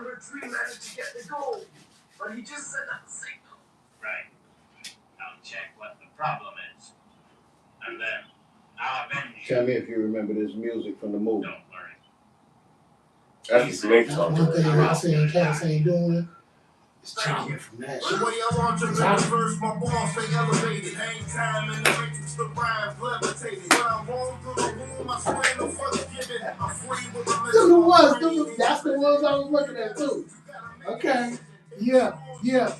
under tree managed to get the gold, but he just sent out the signal. Right. I'll check what the problem is. And then I'll avenge you. Tell me if you remember this music from the movie. Don't worry. That's the snake That's talking. one thing I seen cats ain't doing. It's changing from that shit. The way I launch a verse, my boss say elevated. Hang time in the matrix, the rhymes levitated. When I'm rolling through the room, I swear no fucks given. I'm free with the That's the ones I was looking at too. Okay. Yeah. Man.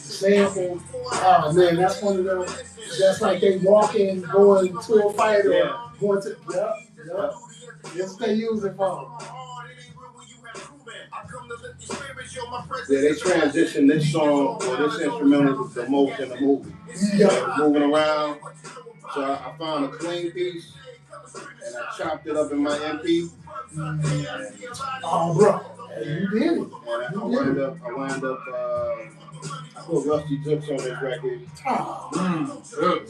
Sample. Oh man, that's one of them. That's like they walking, going to a fight or going to. Yep. That's what they use it for. Yeah, they transitioned this song or this instrumental the most in the movie. Yeah. Moving around. So I found a clean piece and I chopped it up in my MP. Oh, bro. You did it. And I wound up I put Rusty Jooks on this record.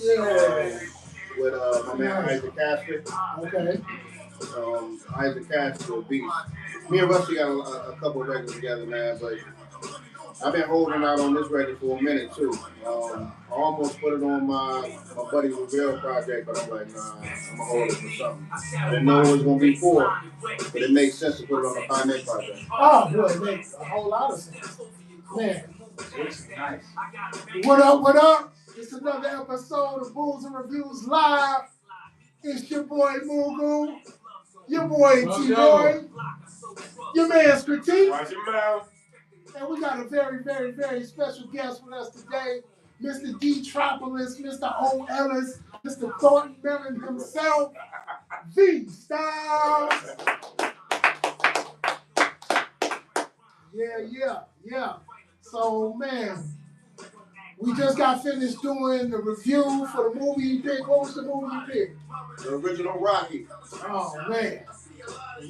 Yeah. With my man Isaac Casper. Okay. Isaac Casper, a beast. Me and Rusty got a couple records together, man, but I've been holding out on this record for a minute too. I almost put it on my Buddy Reveal project, but I'm like, nah, I'm gonna hold it for something. I didn't know it was gonna be for, but it makes sense to put it on the Pioneer project. Oh, boy, it makes a whole lot of sense. Man. Nice. What up? It's another episode of Bulls and Reviews Live. It's your boy Mugu, your boy T-Boy, your man's Critique. Watch your mouth. And we got a very, very, very special guest with us today, Mr. D-Tropolis, Mr. O. Ellis, Mr. Thornton Mellon himself, V-Styles. Yeah. So, man, we just got finished doing the review for the movie you picked. What was the movie you picked? The original Rocky. Oh, man.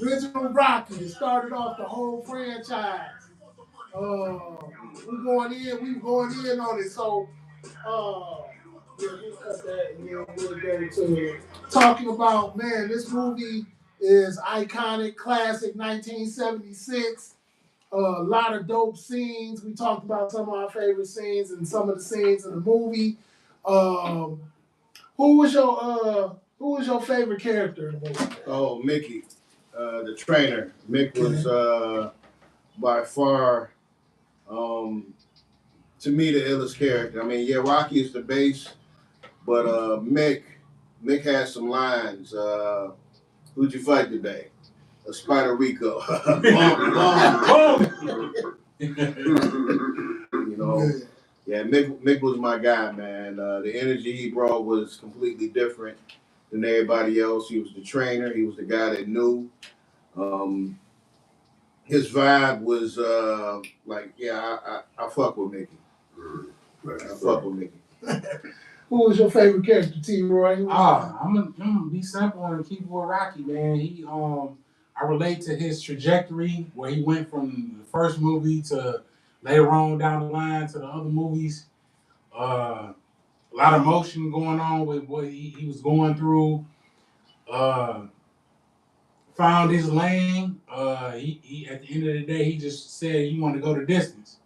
Original Rocky. It started off the whole franchise. We going in on it. So, we'll cut that and then we'll go to talking about, man, this movie is iconic, classic, 1976. A lot of dope scenes. We talked about some of our favorite scenes and some of the scenes in the movie. Who was your favorite character in the movie? Oh, Mickey, the trainer. Mick was by far, to me, the illest character. I mean, yeah, Rocky is the base, but Mick has some lines. Who'd you fight today? A Spider Rico. You know, yeah, Mick was my guy, man. The energy he brought was completely different than everybody else. He was the trainer. He was the guy that knew. His vibe was I fuck with Mickey. I fuck with Mickey. Who was your favorite character, T-Roy? I'm gonna be simple and keep it with Rocky, man. I relate to his trajectory where he went from the first movie to later on down the line to the other movies. A lot of emotion going on with what he was going through. Found his lane. He at the end of the day, he just said he wanted to go the distance.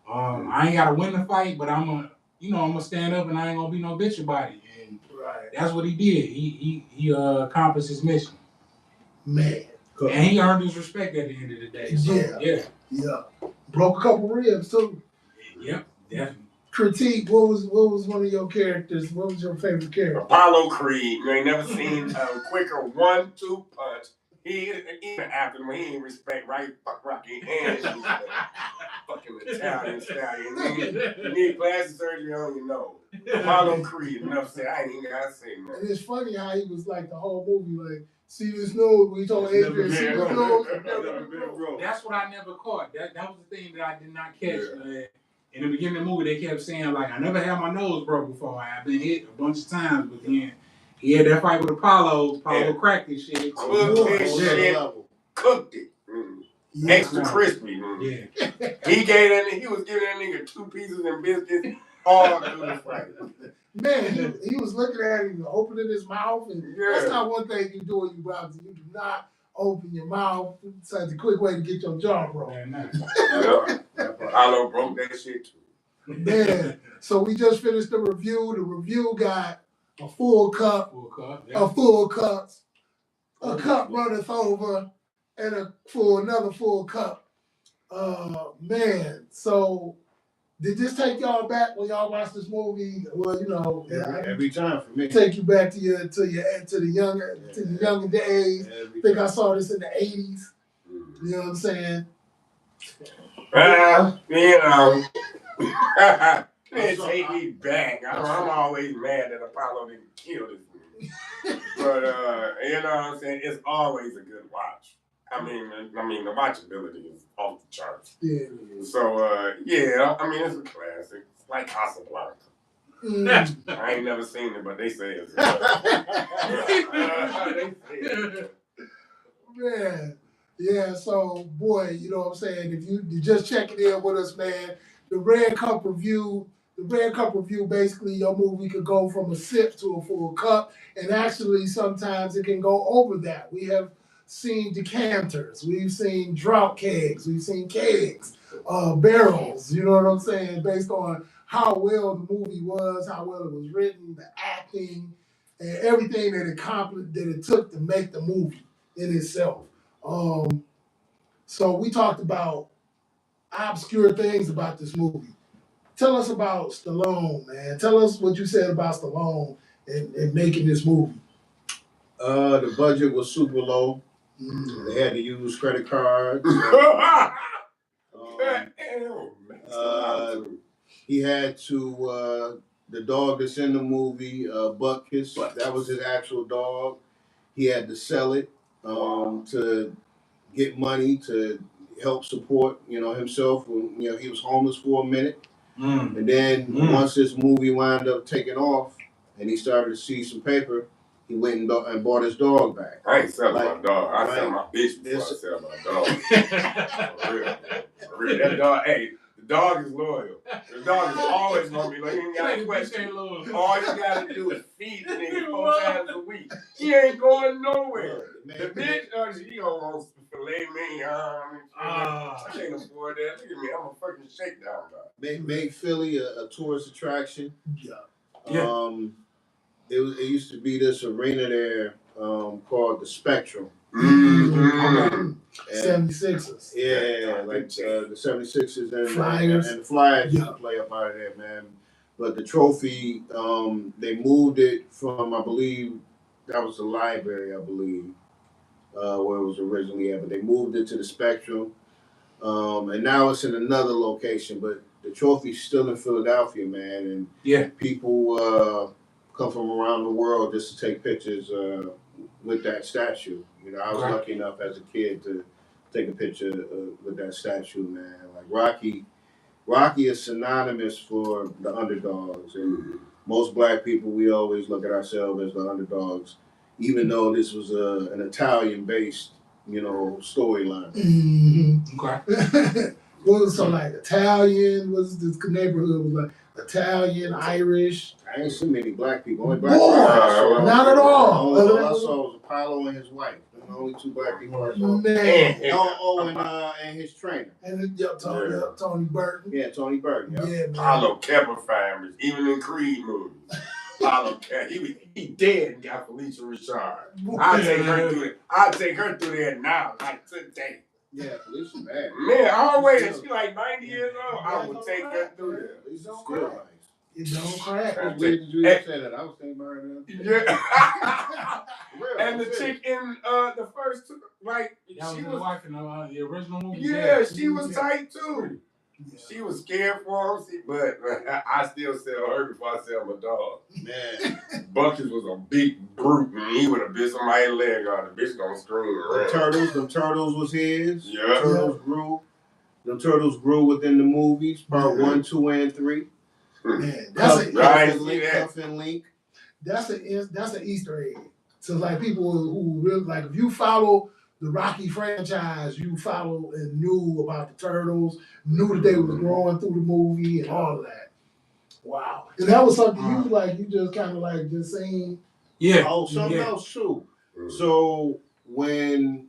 I ain't gotta win the fight, but I'm gonna stand up and I ain't gonna be no bitch about it. And that's what he did. He accomplished his mission. Man. And he earned his respect at the end of the day. So, yeah. Broke a couple ribs too. Yep, definitely. Critique, what was one of your characters? What was your favorite character? Apollo Creed. You ain't never seen a quicker 1-2 punch. Even after when he ain't respect, right? Fuck Rocky and fucking Italian stallion. You need plastic surgery on your nose. Apollo Creed. Enough said. I ain't even gotta say man. And it's funny how he was like the whole movie, like, see this nose, we told Adrian, see this nose. That's what I never caught. That was the thing that I did not catch. In the beginning of the movie, they kept saying, like, I never had my nose broke before. I've been hit a bunch of times, but then he had that fight with Apollo. Apollo cracked his shit. Cooked it. Extra crispy. Yeah. He was giving that nigga 2 pieces and biscuits all through the fight. Man, he was looking at him, opening his mouth, and that's not one thing you do when you boxing. You do not open your mouth. It's such a quick way to get your jaw broken. Yeah. Apollo broke that shit too. Man, so we just finished the review. The review got a full cup, a full cup, a cup runneth over, and another full cup. Man, so did this take y'all back when y'all watched this movie? Well, you know, every time for me. Take you back to the younger days. I think I saw this in the 80s. You know what I'm saying? Well, you know, it take me back. I'm always mad that Apollo didn't kill this movie. But you know what I'm saying? It's always a good watch. I mean, the watchability is off the charts. Yeah. So yeah, I mean, it's a classic. It's like Casablanca. I ain't never seen it, but they say it's Man. Yeah, so boy, you know what I'm saying? If you just checking in with us, man, the Red Cup review basically your movie could go from a sip to a full cup, and actually sometimes it can go over that. We have seen decanters, we've seen draught kegs, we've seen kegs, barrels, you know what I'm saying, based on how well the movie was, how well it was written, the acting, and everything that it took to make the movie in itself. So we talked about obscure things about this movie. Tell us about Stallone, man. Tell us what you said about Stallone and making this movie. The budget was super low. They had to use credit cards. He had to, the dog that's in the movie, Butkus, that was his actual dog. He had to sell it to get money to help support, himself. He was homeless for a minute. And then once this movie wound up taking off and he started to see some paper, he went and bought his dog back. I ain't selling my dog. I sell my bitch before I sell my dog. For real. For real. That dog, hey, the dog is loyal. The dog is always going to be loyal. He ain't got a question. All you got to do is feed the nigga 4 times a week. He ain't going nowhere. The bitch, she going to want to fillet me. I can't afford that. Look at me. I'm a fucking shakedown guy. Made Philly a tourist attraction. Yeah. It used to be this arena there called the Spectrum. 76ers. Yeah, like the 76ers and Flyers. And the Flyers used to play up out of there, man. But the trophy, they moved it from, I believe, that was the library, I believe, where it was originally at. But they moved it to the Spectrum. And now it's in another location. But the trophy's still in Philadelphia, man. And people come from around the world just to take pictures with that statue. I was lucky enough as a kid to take a picture with that statue, man. Like Rocky is synonymous for the underdogs, and most black people, we always look at ourselves as the underdogs, even though this was an Italian-based, storyline. Okay. What was so like Italian? Was this neighborhood was like Italian, Irish? I ain't seen many black people. Only black people. Not at all. All I saw was Apollo and his wife. The only 2 black people I saw. Man. And his trainer. And Tony Burton. Yeah, Tony Burton. Yeah, man. Apollo kept her families, even in Creed movies. Apollo kept. He dead and got Felicia Richard. I'll take her through there now, like today. Yeah, Felicia bad. Man, always. She like 90 years old. I would take her through there. Felicia's still nice. It don't crack. What way did you say that? I was thinking about her. Yeah. And the chick in the first 2, like, she was wife in the original movie. Yeah, she was tight too. Yeah. She was scared for him, but I still sell her before I sell my dog. Man, Buckets was a big brute, and he would have bit somebody's leg out. The bitch gonna scream. Them turtles was his. Yeah. Them turtles grew within the movies, part 1, 2, and 3. Man, Cuff and Link. That's an Easter egg. So like people who really like, if you follow the Rocky franchise, you followed and knew about the Turtles, knew that they was growing through the movie and all of that. Wow. And that was something you like, you just kind of like just seen. Yeah. Oh, something else too. So when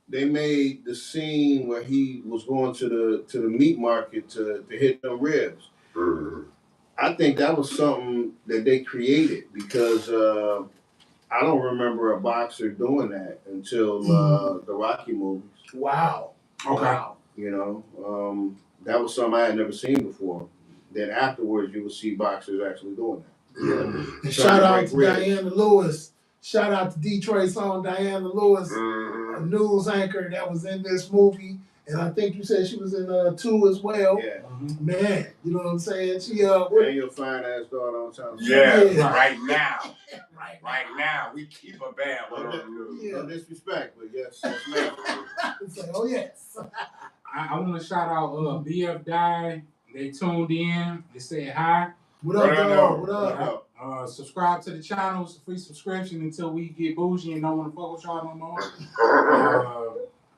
they made the scene where he was going to the meat market to hit them ribs, I think that was something that they created because I don't remember a boxer doing that until the Rocky movies. Wow. Okay. Wow. You know, that was something I had never seen before. Then afterwards, you would see boxers actually doing that. Yeah. And shout out to Diana Lewis. Shout out to Detroit's own Diana Lewis, a news anchor that was in this movie. And I think you said she was in 2 as well. Yeah. Man, you know what I'm saying? She and your fine ass daughter on time. Yeah, right now. Right now, we keep a bad one on the news. No disrespect, but yes, ma'am. Say, oh yes. I want to shout out BF Die. They tuned in. They said hi. What up, dog? What up? Subscribe to the channel. It's a free subscription until we get bougie and don't want to fuck with y'all no more.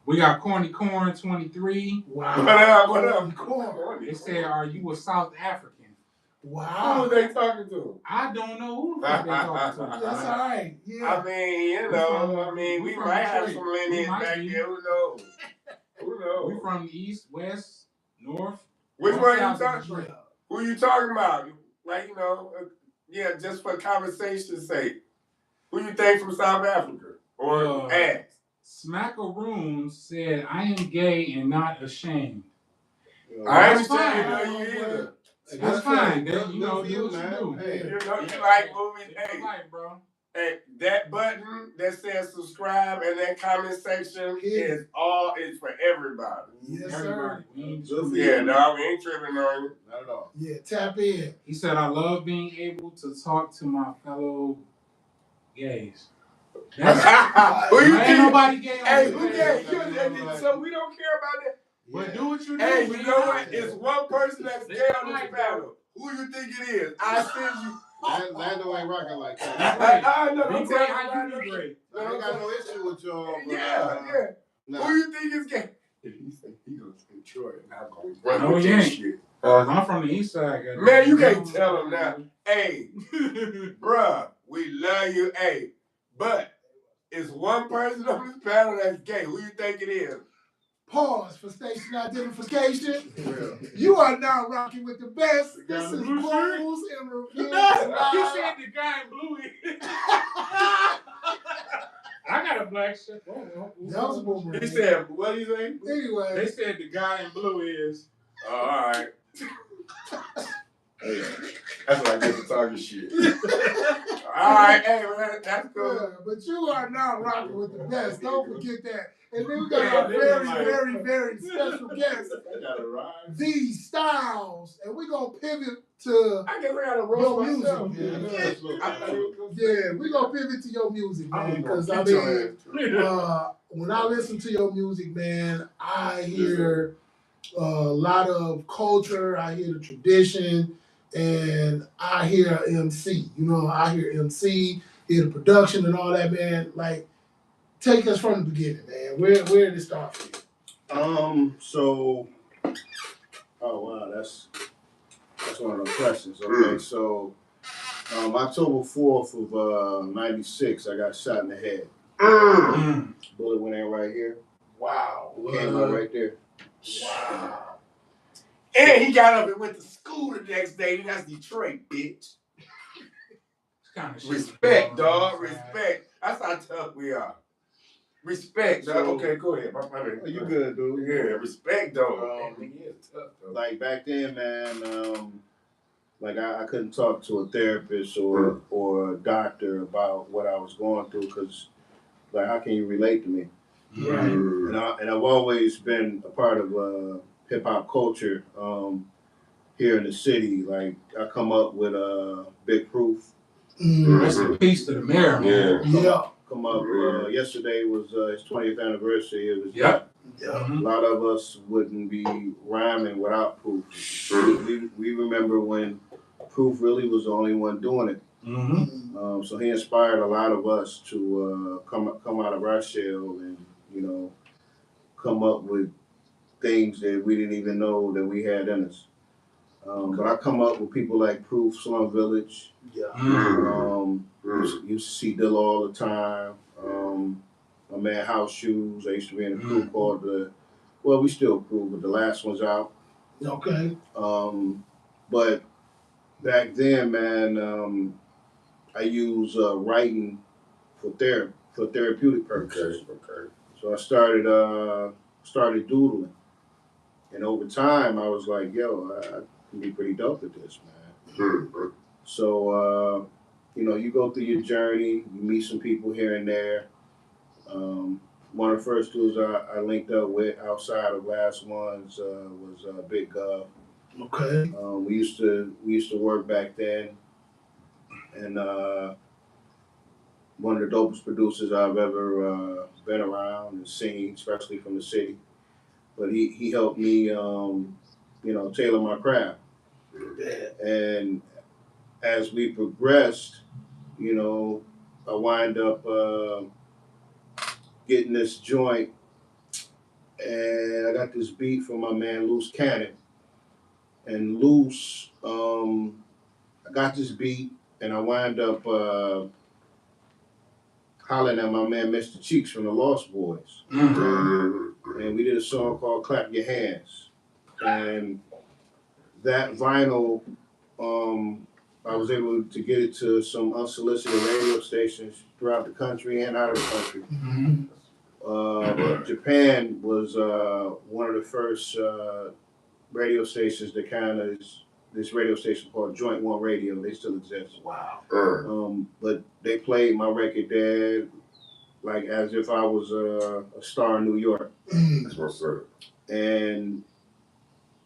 We got Corny Corn 23. Wow. What up? Corn. They said, are you a South African? Wow. Who are they talking to? I don't know who the fuck they talking to. That's all right. Yeah. I mean, you know, we might have some lineage back there. Who knows? Who knows? We from the East, West, North. Which one are you talking about? Who are you talking about? Like, you know, yeah, just for conversation's sake. Who you think from South Africa? Or ass? Smackaroons said, I am gay and not ashamed. I ain't ashamed of you either. That's fine. Good You know, for do you, what man. you do. Hey. You know, you like movies. Hey, Life, bro. hey, that button that says subscribe and that comment section is for everybody. Yes, Everybody. sir. Yeah, no, we ain't tripping on you. Not at all. Yeah, tap in. He said, I love being able to talk to my fellow gays. Who you ain't think? nobody gay on Hey, this who page. gay? So we don't care about that. But do what you do. Hey, you man. know what? It's one person that's gay on this panel. Who you think it is? I send you. Lando ain't rocking like that. I know. Be great how you be great. I ain't got no issue with y'all. But, Yeah. Nah. Who you think is gay? If he say he goes to Detroit, and I'm going to No, run with he this ain't. shit. I'm from the East Side. Goddamn. Man, you can't tell him now. Hey, bruh, we love you. Hey, but it's one person on this panel that's gay. Who you think it is? Pause for station identification. You are now rocking with the best. This is Rules and Reviews. He said the guy in blue. I got a black shirt. That was a boomerang. He said, what do you say? Anyway. They said the guy in blue is. Oh, all right. That's what I get for talking shit. All right, hey, man, that's cool. Yeah, but you are now rocking with the best. Don't forget that. And then we got our very, very, very special guest, the Styles. And we're going to pivot to I guess I got to your roll music. myself. Yeah, we're going to pivot to your music, man. Because, I mean, when I listen to your music, man, I hear a lot of culture. I hear the tradition. And I hear MC. You know, I hear MC, hear the production and all that, man. Like, take us from the beginning, man. Where did it start for you? So, oh wow, that's one of those questions. Okay, so October 4th of '96, I got shot in the head. Bullet went in right here. Wow. Came out right there. Wow. And he got up and went to school the next day. That's Detroit, bitch. Kind of Respect, dog. Respect. That's how tough we are. Respect, dog. So, okay, go ahead. You good, dude? Yeah, respect, dog. Like back then, man, like I couldn't talk to a therapist or a doctor about what I was going through because, like, how can you relate to me? Right. And I've always been a part of hip hop culture here in the city. Like I come up with Big Proof. Rest in peace to the mayor, man. Yeah. Come up. Yesterday was his 20th anniversary. It was Yeah. A lot of us wouldn't be rhyming without Proof. We remember when Proof really was the only one doing it. Mm-hmm. So he inspired a lot of us to come out of our shell and you know, come up with things that we didn't even know that we had in us. But I come up with people like Proof, Slum Village. Yeah. Used to see Dilla all the time. My man House Shoes. I used to be in a crew called we still crew, but the last one's out. Okay. But back then, man, I use writing for therapeutic purposes. Okay. So I started doodling, and over time, I was like, yo, I can be pretty dope at this, man. So, you go through your journey, you meet some people here and there. One of the first dudes I linked up with outside of last ones was Big Gov. Okay. We used to work back then, and one of the dopest producers I've ever been around and seen, especially from the city. But he helped me, tailor my craft. Yeah. And as we progressed, I wind up getting this joint, and I got this beat from my man Loose Cannon. And Loose, I got this beat, and I wind up hollering at my man Mr. Cheeks from the Lost Boys. And we did a song called Clap Your Hands. And that vinyl, I was able to get it to some unsolicited radio stations throughout the country and out of the country. Japan was one of the first radio stations that this radio station called Joint One Radio. They still exist. Wow. But they played my record there like as if I was a star in New York. That's what's up. And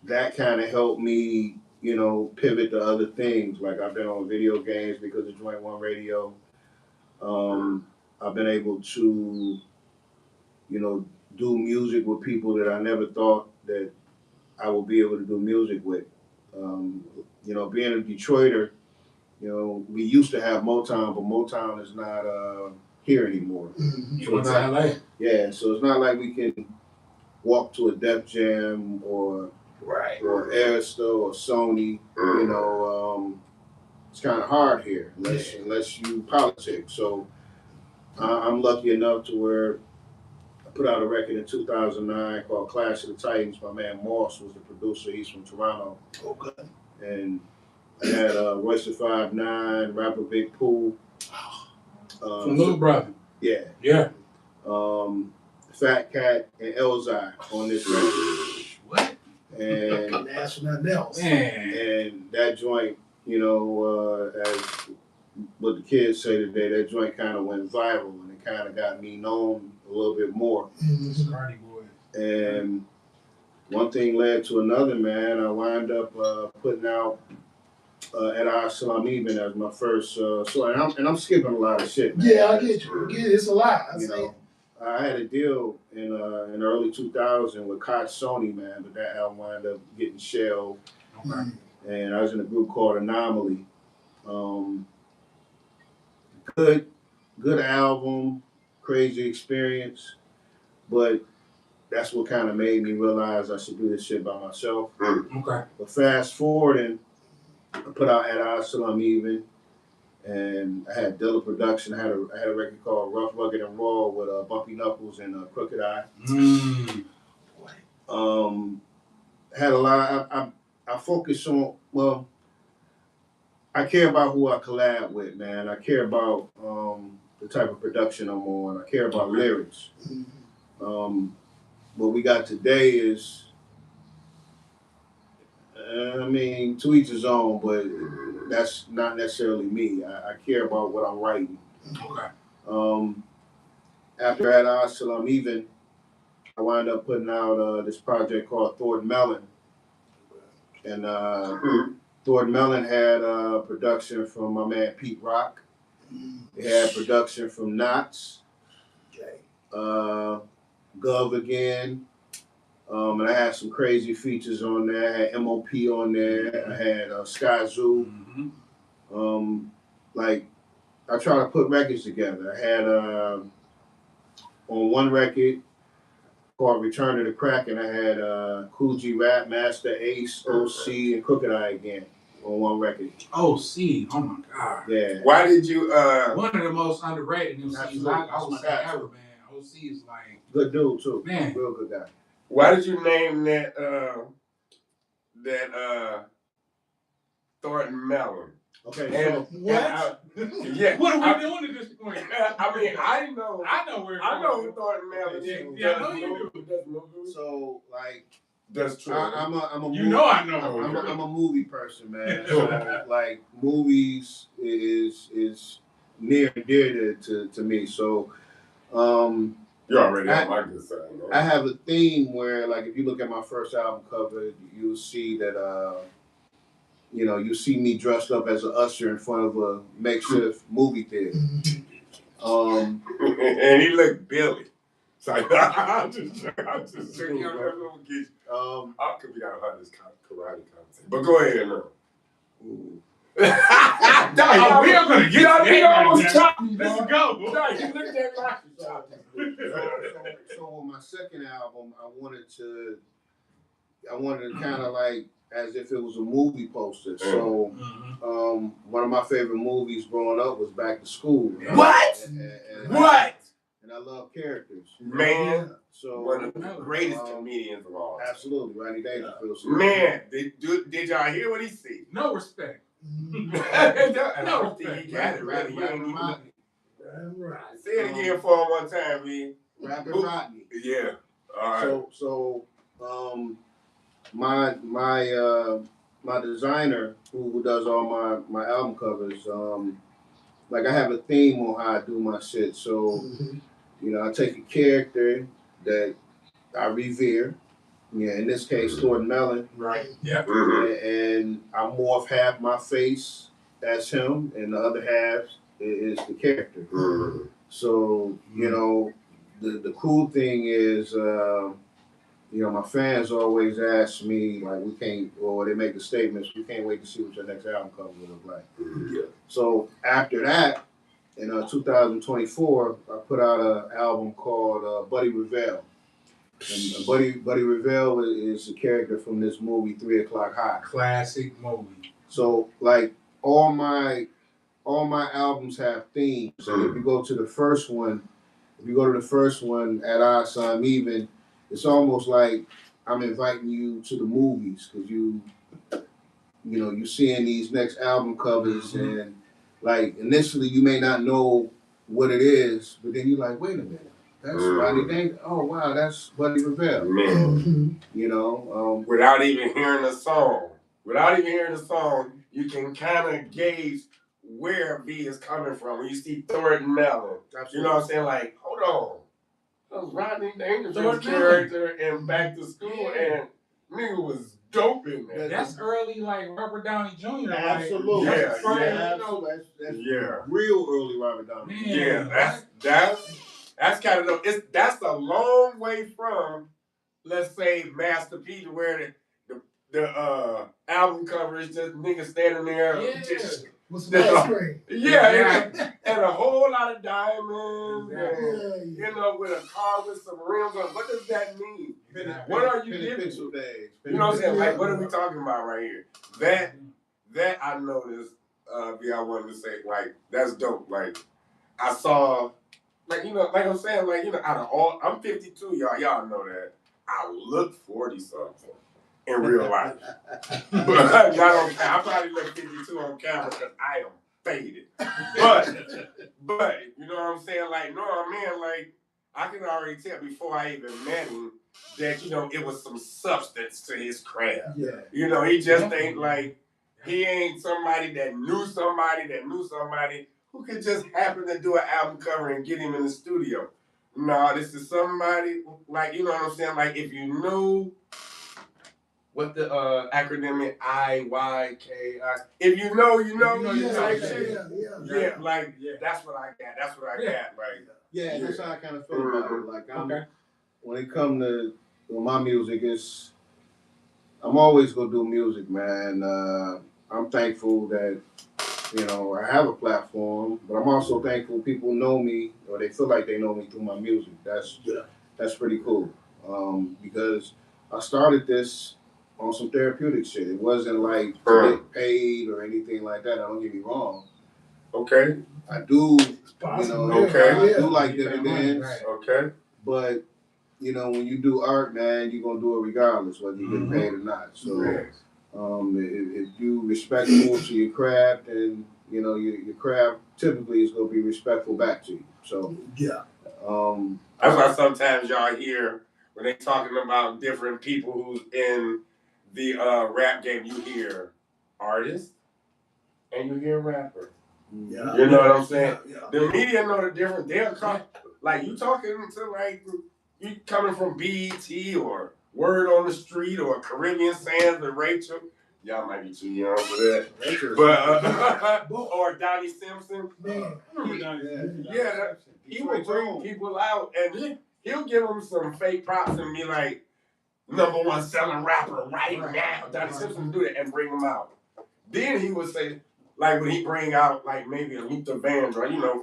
that kind of helped me, pivot to other things. Like I've been on video games because of Joint One Radio. I've been able to, do music with people that I never thought that I would be able to do music with. Being a Detroiter, we used to have Motown, but Motown is not here anymore. So it's not LA. Yeah, so it's not like we can walk to a Def Jam or Arista or Sony. It's kind of hard here unless you politic. So I'm lucky enough to where I put out a record in 2009 called Clash of the Titans. My man Moss was the producer. He's from Toronto. Okay. And I had Royce the 5'9", rapper Big Pooh. From Little Brother. Yeah. Yeah. Fat Cat and Elzai on this record. What? And that's nothing else. And that joint, as what the kids say today, that joint kind of went viral, and it kind of got me known a little bit more. Cardi Boy. And one thing led to another, man. I wound up putting out at our Salam Even as my first song. And I'm skipping a lot of shit, man. Yeah, I get you. It's a lot. I had a deal in early 2000 with Koch Sony, man, but that album wound up getting shelved. Okay. And I was in a group called Anomaly. Good album, crazy experience, but that's what kind of made me realize I should do this shit by myself. Okay. But fast forwarding, I put out At Our Salam Even, and I had Dilla production. I had a record called Rough, Rugged, and Raw with Bumpy Knuckles and Crooked Eye. Had a lot. I focus on, I care about who I collab with, man. I care about the type of production I'm on. I care about lyrics. What we got today is, to each his own, but that's not necessarily me. I care about what I'm writing. Okay. After At Our Salam Even, I wound up putting out this project called Thornton Mellon. And Thornton Mellon had production from my man Pete Rock. They had production from Knots. Gov again. And I had some crazy features on there. I had MOP on there. I had Sky Zoo. I try to put records together. I had on one record, called Return of the Kraken. I had Cool G Rap, Master Ace, OC, and Crooked Eye again on one record. OC, oh my God. Yeah. Why did you one of the most underrated MCs I would say ever, man. OC is like good dude too. Man. Real good guy. Why did you name that Thornton Mellon? Okay, so what? Yeah. What are we doing at this point? I mean, I know who Thornton Mellon is. Yeah, I know you do. So like, that's true. I'm a you movie, know I know. I'm a movie person, man. So like, movies is near and dear to me. So you're already on my good side. Right? I have a theme where, like, if you look at my first album cover, you'll see that you see me dressed up as an usher in front of a makeshift movie theater. And he looked Billy. So I'm just checking out that little kid. I could be out of this karate conversation. But go ahead now. We are gonna get to that. Almost chopped me. Let's go. You looked at like so on my second album, I wanted to kind of like as if it was a movie poster. So one of my favorite movies growing up was Back to School. What? What? And I love characters. Man. So one of the greatest comedians of all time. Absolutely, Rodney Dangerfield. Man, did y'all hear what he said? No respect. I don't think he got it right. You ain't even. Say it again for him one time, man. Rapping Rodney. Yeah. All right. So my designer who does all my album covers, like I have a theme on how I do my shit. So I take a character that I revere. Yeah, in this case, Thornton Mellon. Right. Yeah. And I morph half my face as him, and the other half is the character. So the cool thing is, my fans always ask me, like, they make the statements, we can't wait to see what your next album cover will look like. So after that, in 2024, I put out an album called Buddy Revell. And Buddy Revell is a character from this movie 3 O'Clock High. Classic movie. So like all my albums have themes. And if you go to the first one at Odd Some Even, it's almost like I'm inviting you to the movies because you're seeing these next album covers and like initially you may not know what it is, but then you're like, wait a minute. That's Rodney Dangerfield. Oh wow, that's Buddy Revell. Man. Without even hearing the song, you can kind of gauge where B is coming from. When you see Thornton Mellon, you know what I'm saying? Like, hold on, that was Rodney Dangerfield's character in Back to School, and nigga was dope in there. That's early, like Robert Downey Jr. Absolutely. Like, That's real early Robert Downey. Yeah, that's kind of that's a long way from, let's say, Master P, to where the album cover is just niggas standing there. With some ice cream. And a whole lot of diamonds, and, with a car with some rims on. What does that mean? What are you giving to? You know what I'm saying? Like, what are we talking about right here? That I noticed. I wanted to say, like, that's dope. Like, I saw. Like, like I'm saying, like, out of all, I'm 52, y'all know that. I look 40-something in real life. But not on camera. I probably look 52 on camera because I am faded. But, you know what I'm saying? Like, like, I can already tell before I even met him that, it was some substance to his craft. Yeah. He just ain't like, he ain't somebody that knew somebody who could just happen to do an album cover and get him in the studio. No, this is somebody, like, you know what I'm saying? Like, if you knew what the acronym is, IYKI, if you know, you type shit. That's what I got. Like, that's how I kind of feel about it. Like, when it comes to my music, I'm always going to do music, man. I'm thankful that I have a platform, but I'm also thankful people know me or they feel like they know me through my music. That's pretty cool. because I started this on some therapeutic shit. It wasn't like to get paid or anything like that. Don't get me wrong. Okay. I do, okay. I do like dividends. Okay. But, when you do art, man, you're going to do it regardless, whether you get paid or not. So, if you respectful to your craft, and, your craft typically is going to be respectful back to you. So, yeah. That's why sometimes y'all hear when they talking about different people who's in the rap game, you hear artist and you hear rapper. Yeah. You know what I'm saying? Yeah. The media know the difference. They'll come, like you talking to like you coming from BET or Word on the Street or Caribbean Sands or Rachel. Y'all might be too young for that. But or Donnie Simpson. Man. He will bring people out and he'll give them some fake props and be like, #1 selling rapper right now. Donnie Simpson do that and bring them out. Then he would say, like when he bring out like maybe a Luther Vandross,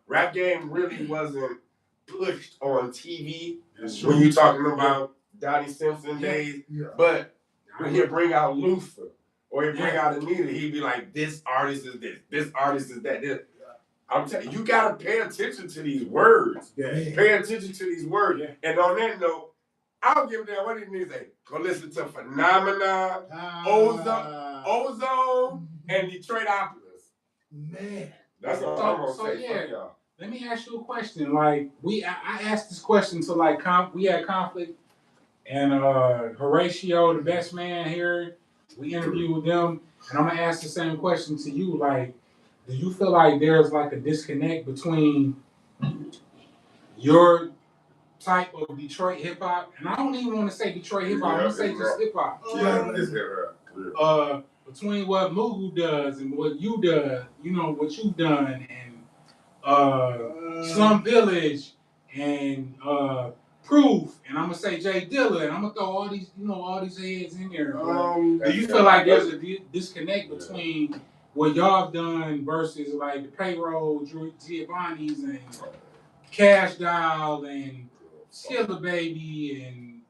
rap game really wasn't pushed on TV when you talking about Donnie Simpson days. Yeah. But when he'll bring out Luther or he'll bring out Anita, he'd be like, this artist is this artist is that. This. I'm telling you, you gotta pay attention to these words. Yeah. Pay attention to these words. Yeah. And on that note, I'll give them what these niggas say. Go listen to Phenomenon, Ozone, and Detroitopolis. Man. That's all I'm gonna say. Yeah. Y'all. Let me ask you a question. Like I asked this question to like we had conflict, and Horatio, the best man here, we interviewed with them, and I'm gonna ask the same question to you. Like, do you feel like there's like a disconnect between your type of Detroit hip hop, and I don't even want to say Detroit hip hop, I'm gonna say just hip hop. Between what Mugu does and what you do, what you've done, and Slum Village and Proof, and I'm gonna say Jay Dilla, and I'm gonna throw all these, all these heads in there. Do you feel like there's a disconnect between what y'all have done versus like the Payroll, Giovanni's, and Cash Doll, and Skilla Baby, and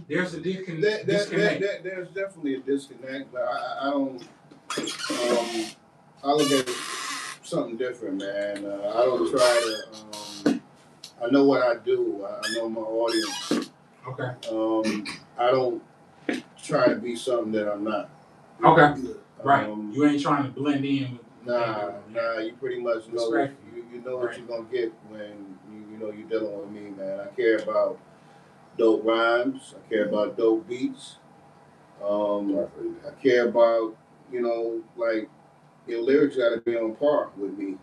there's a disconnect. There's definitely a disconnect, but I don't. I look at it something different, man. I don't try to. I know what I do. I know my audience. Okay. I don't try to be something that I'm not. Okay. Right. You ain't trying to blend in with. Nah. You pretty much know. You know what you're gonna get when you're dealing with me, man. I care about dope rhymes. I care about dope beats. I care about like your lyrics got to be on par with me.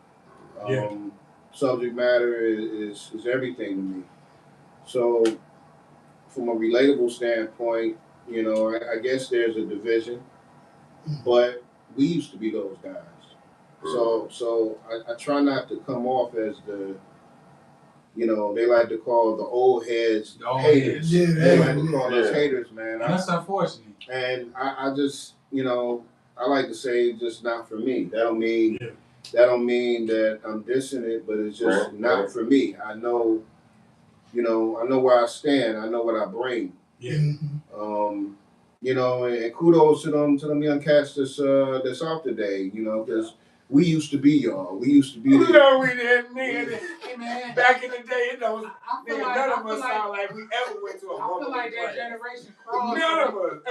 Subject matter is everything to me. So from a relatable standpoint, I guess there's a division, but we used to be those guys. So I try not to come off as the, they like to call the old heads haters. They like to call us haters, man. That's unfortunate. And I just, I like to say just not for me. That don't mean that I'm dissing it, but it's just not for me. I know, I know where I stand. I know what I bring. Yeah. And kudos to them young cats that's out today, because we used to be y'all. We used to be there. No, we didn't, nigga. Hey, man. Back in the day, none of us sound like we ever went to a I feel like that generation crossed. None of us.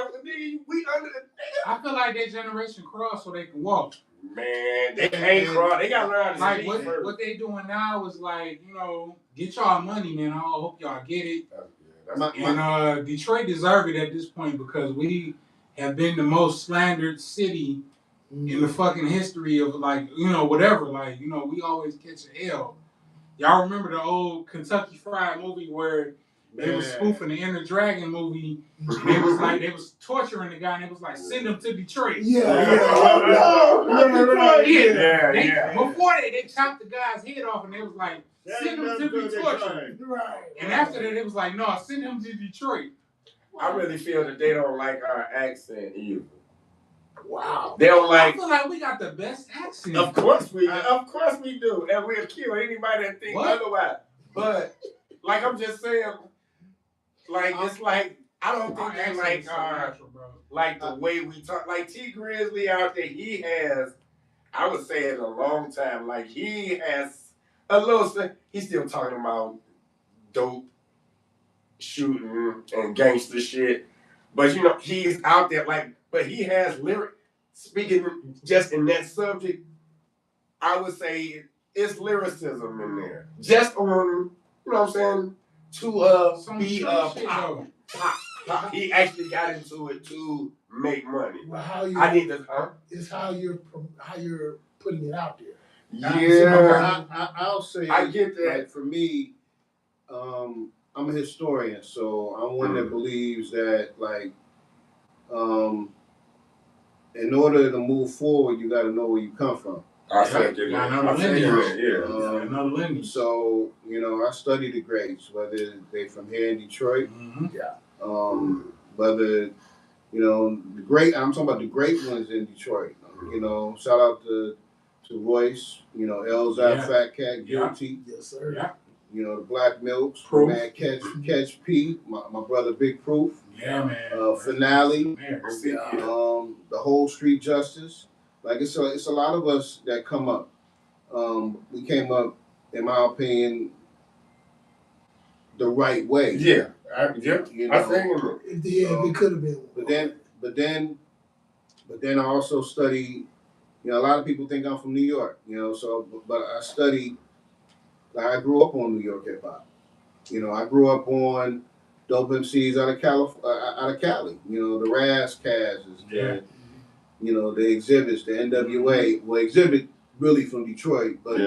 We under the. I feel like that generation crossed so they can walk. Man, they can't cross. They got to learn how to speak first. What they doing now is like, get y'all money, man. I hope y'all get it. And Detroit deserve it at this point because we have been the most slandered city in the fucking history of whatever. We always catch an L. Y'all remember the old Kentucky Fried movie where they was spoofing the Inner Dragon movie. They was torturing the guy and it was like, send him to Detroit. Before they chopped the guy's head off and they was like, send him to Detroit. And after that, it was like, no, send him to Detroit. I really feel that they don't like our accent either. Wow. They don't like. I feel like we got the best accent. Of course we do. And we'll kill anybody that thinks otherwise. But like I'm just saying, like it's like I don't think they like the way we talk. Like T Grizzly out there, he has. I would say in a long time, like he has a little. He's still talking about dope shooting and gangster shit, but you know he's out there like. But he has lyric. Speaking just in that subject, I would say it's lyricism in there. Just on, you know what I'm saying, to be pop. He actually got into it to make money. Well, how you? I need to. It's how you're putting it out there. Yeah, I'll say. I get that. Like for me, I'm a historian, so I'm one that believes that like, in order to move forward, you got to know where you come from. I said that. So, you know, I study the greats, whether they from here in Detroit. Whether, you know, I'm talking about the great ones in Detroit. You know, shout out to Royce, you know, Elzai, Fat Cat, Guilty. Yes, sir. Yeah. You know, the Black Milks, Proof. Man, Catch P, my brother Big Proof. Yeah, man. Finale. The whole Street Justice. Like it's a lot of us that come up. We came up, in my opinion, the right way. Yeah. You know, if it could have been. But then I also study. You know, a lot of people think I'm from New York. You know, so but I study. Like I grew up on New York hip hop. You know, I grew up on dope MCs out of Cali. You know, the Raz Kaz's, you know, the Exhibits, the NWA. Well, Exhibit really from Detroit, but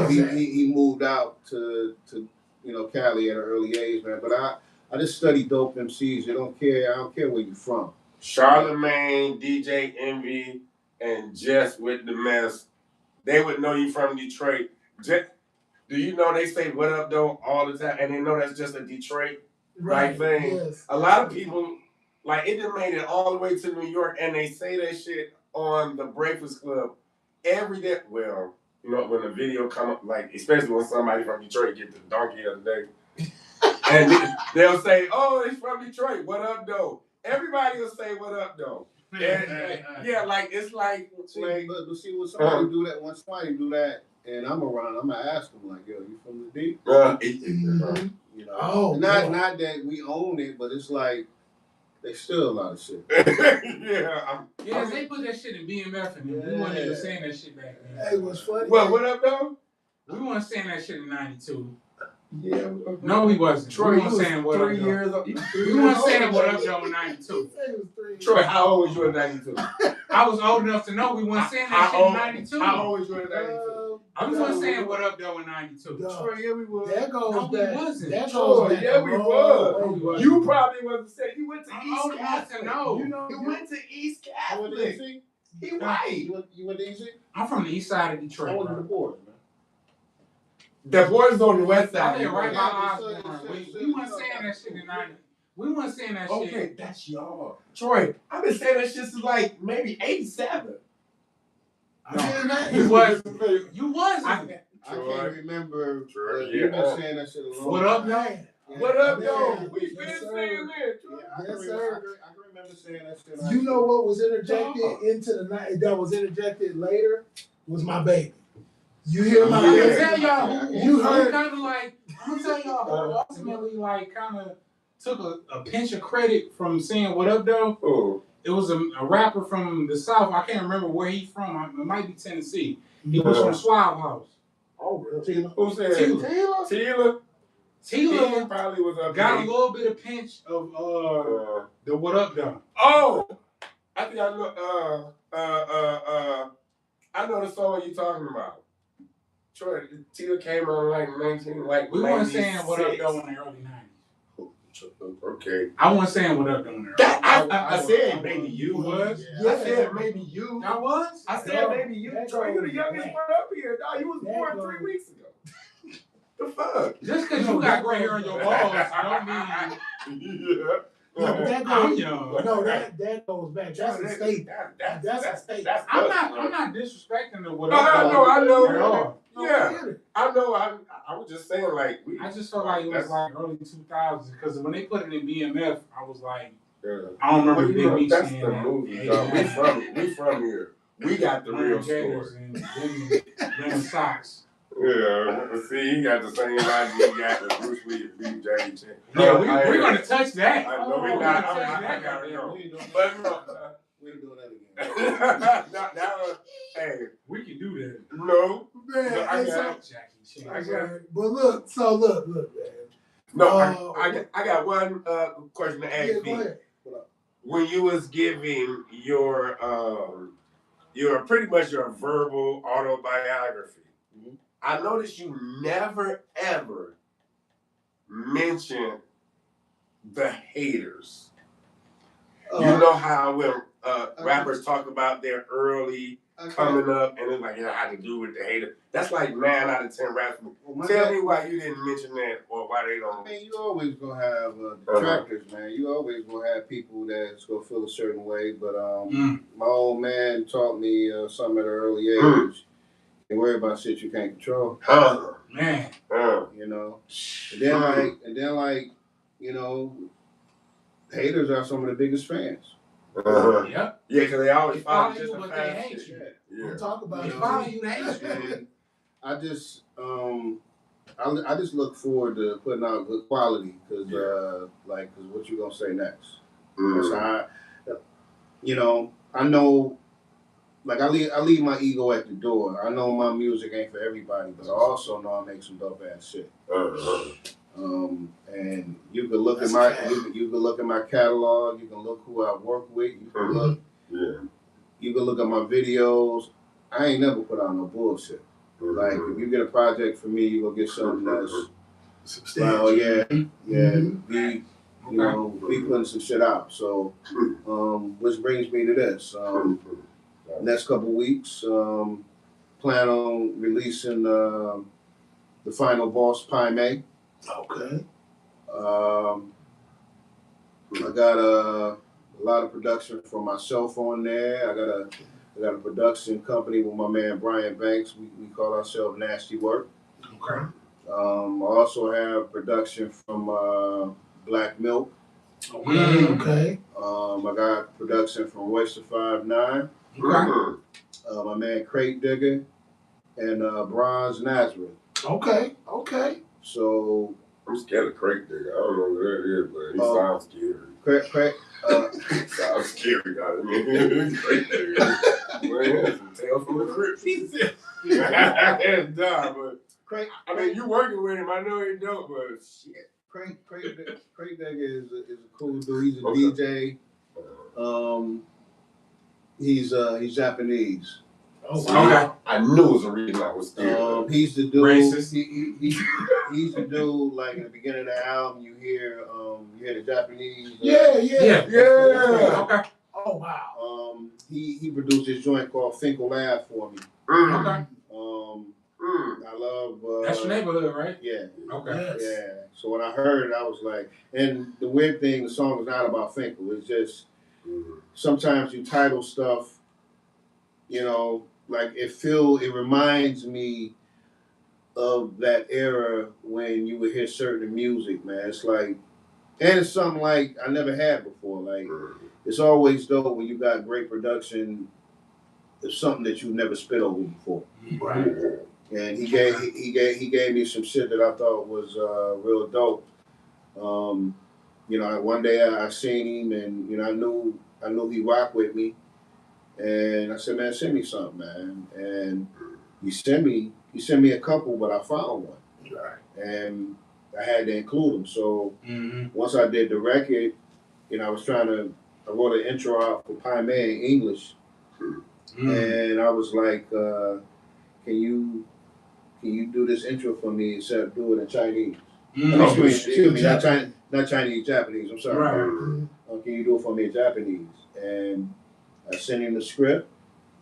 he moved out to you know Cali at an early age, man. But I just study dope MCs. I don't care where you're from. Charlemagne, DJ Envy, and Jess with the Mess. They would know you from Detroit. Do you know they say "what up, though" all the time, and they know that's just a Detroit thing? Yes. A lot of people like it just made it all the way to New York, and they say that shit on the Breakfast Club every day. Well, you know when the video come up, like especially when somebody from Detroit get the donkey of the day, and they'll say, "Oh, it's from Detroit. What up, though?" Everybody will say, "What up, though?" Yeah, like it's like. But see, when somebody do that, when somebody do that. And I'm around. I'm gonna ask them like, "Yo, you from the D?" You know, not that we own it, but it's like they steal a lot of shit. They put that shit in BMF, and we weren't even saying that shit back then. Hey, what's funny? Well, what up, though? We weren't saying that shit in '92. Yeah. No, we wasn't. Troy, we weren't saying what up, 3 years old. We weren't saying what up, though, in '92. Troy, how old was you in '92? I was old enough to know we weren't saying that shit in '92. How old was you in '92? I wasn't saying what up, though, in '92. Troy, yeah, we was. That goes no, back. We wasn't. That goes back. Yeah, we was. You probably wasn't saying. You went to East Catholic. No. You went to East Catholic. He white. You went to East? I'm from the east side of Detroit. I went to the border, man. The boys on the west side. I live right by Osborne. We weren't saying that shit in '90. We weren't saying that shit. Okay, that's y'all. Troy, I've been saying that shit since like maybe '87. You wasn't. I can't remember. You've been saying that shit a long time. What up, man? What up, yo? We've been saying that. Yes, sir. I can remember saying that shit. You know what was interjected into the night that was interjected later was my baby. You hear my baby? I'm gonna tell y'all you heard kind of like. I'm gonna tell y'all who ultimately like kind of took a pinch of credit from saying what up, though. Oh. It was a rapper from the South. I can't remember where he's from. It might be Tennessee. He was from Swab House. Oh, Tila. Who said Tila? Tila probably was up. Got a little bit of pinch of the what up, though. Oh, I think I know. I know the song you're talking about. Troy, Tila came on like 19, like we weren't saying what up, though, in the early 90s. Okay. I wasn't saying what up, though, in the early 90s. I said maybe you was. Yeah. I said maybe you. I was. I said maybe you. Troy, you the youngest one up here. Dog, you was born 3 weeks ago. The fuck? Just because you got gray hair on your balls don't mean. Yeah. Yeah, but that I'm goes. young. No, that goes back. That's a statement. That's a statement. I'm not disrespecting the whatever. I know. At all. Yeah, I know. I was just saying, like, I just felt like it was like early 2000s because when they put it in BMF, I was like, I don't remember Big Meech that's saying the that. movie, dog. We from here. We got the real story. And them socks. Yeah, see, he got the same logic he got with Bruce Lee and Jackie Chan. Yeah, we're gonna touch that. I know we not. I gotta go. But no, we ain't doing that again. now, hey, we can do that. No, man. No, I got Jackie Chan. Right. But look, man. No, I got one question to ask yeah, you. go ahead. When you was giving your pretty much your verbal autobiography, I noticed you never ever mentioned the haters. You know how when rappers talk about their early coming up and it's like, how to do with the hater. That's like 9 out of 10 rappers. Tell me why you didn't mention that or why they don't. I mean, you always gonna have detractors, man. You always gonna have people that's gonna feel a certain way. But my old man taught me something at an early age. Can't worry about shit you can't control. Man. You know. And then like, you know, haters are some of the biggest fans. Yep. Yeah, because they always follow you, but they hate you. Yeah. We'll talk about they it. follow you, they hate you. And I just look forward to putting out good quality because what you gonna say next? That's how I know. Like I leave my ego at the door. I know my music ain't for everybody, but I also know I make some dope ass shit. And you can look at my catalog. You can look who I work with. You can look. You can look at my videos. I ain't never put out no bullshit. Like if you get a project from me, you gonna get something that's substantial. We putting some shit out. So, which brings me to this. Next couple weeks, plan on releasing the final Boss Pie May. Okay. I got a lot of production for myself on there. I got a production company with my man Brian Banks. We call ourselves Nasty Work. Okay. I also have production from Black Milk. Okay. I got production from Oyster 5'9". Okay. My man Crate Digger and Bronze Nazareth. Okay. So I'm scared of Crate Digger. I don't know who that is, but he sounds scary. Crate. Sounds scary, guys. I mean, Crate Digger. Man, some Tales from the Crypt. That's dumb, but Crate. I mean, you working with him. I know you don't, but shit. Crate Digger is a cool dude. He's a DJ. He's Japanese. Oh, wow. Okay. I knew it was a reason I was scared. He's the dude. Racist. He's the dude. Like in the beginning of the album, you hear the Japanese. Yeah. Okay. Oh wow. He produced this joint called Finkel Lab for me. Okay. I love. That's your neighborhood, right? Yeah. Okay. Yes. Yeah. So when I heard it, I was like, and the weird thing, the song is not about Finkel. It's just sometimes you title stuff, like it reminds me of that era when you would hear certain music, man. It's like, and it's something like I never had before. Like, it's always dope when you got great production. It's something that you never spit over before. Right. And he gave me some shit that I thought was real dope. One day I seen him, and I knew he rocked with me, and I said, man, send me something, man. And he sent me a couple, but I found one. Right. And I had to include him. So once I did the record, I wrote an intro out for Pie May in English, and I was like, can you do this intro for me instead of do it in Chinese? Excuse me, not Chinese, Japanese. I'm sorry. Right. Can you do it for me in Japanese? And I sent him the script,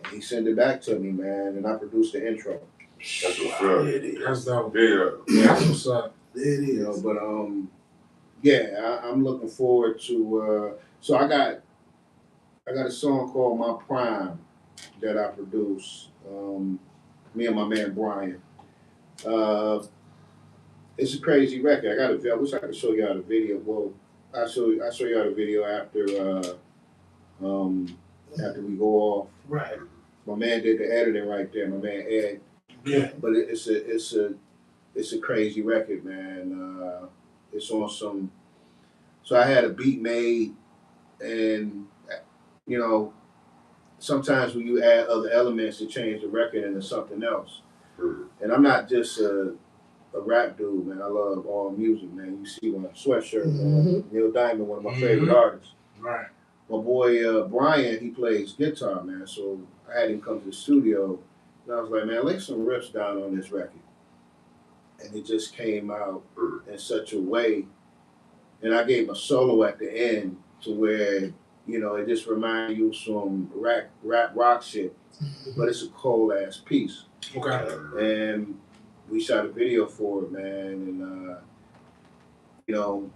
and he sent it back to me, man, and I produced the intro. That's what's up. That's dope. Yeah. That's what's up. It is. But Yeah, I'm looking forward to. So I got a song called My Prime that I produced. Me and my man Brian. Uh, it's a crazy record. I wish I could show y'all the video. Well, I show y'all the video after we go off. Right. My man did the editing right there. My man Ed. Yeah. But it's a crazy record, man. It's on some. So I had a beat made, and you know, sometimes when you add other elements to change the record into something else. And I'm not just a rap dude, man. I love all music, man. You see my sweatshirt, man. Neil Diamond, one of my favorite artists. Right. My boy Brian, he plays guitar, man. So I had him come to the studio, and I was like, man, lay some riffs down on this record. And it just came out in such a way. And I gave a solo at the end to where, you know, it just reminded you of some rap rock shit. But it's a cold ass piece. Okay. And we shot a video for it, man. And, you know,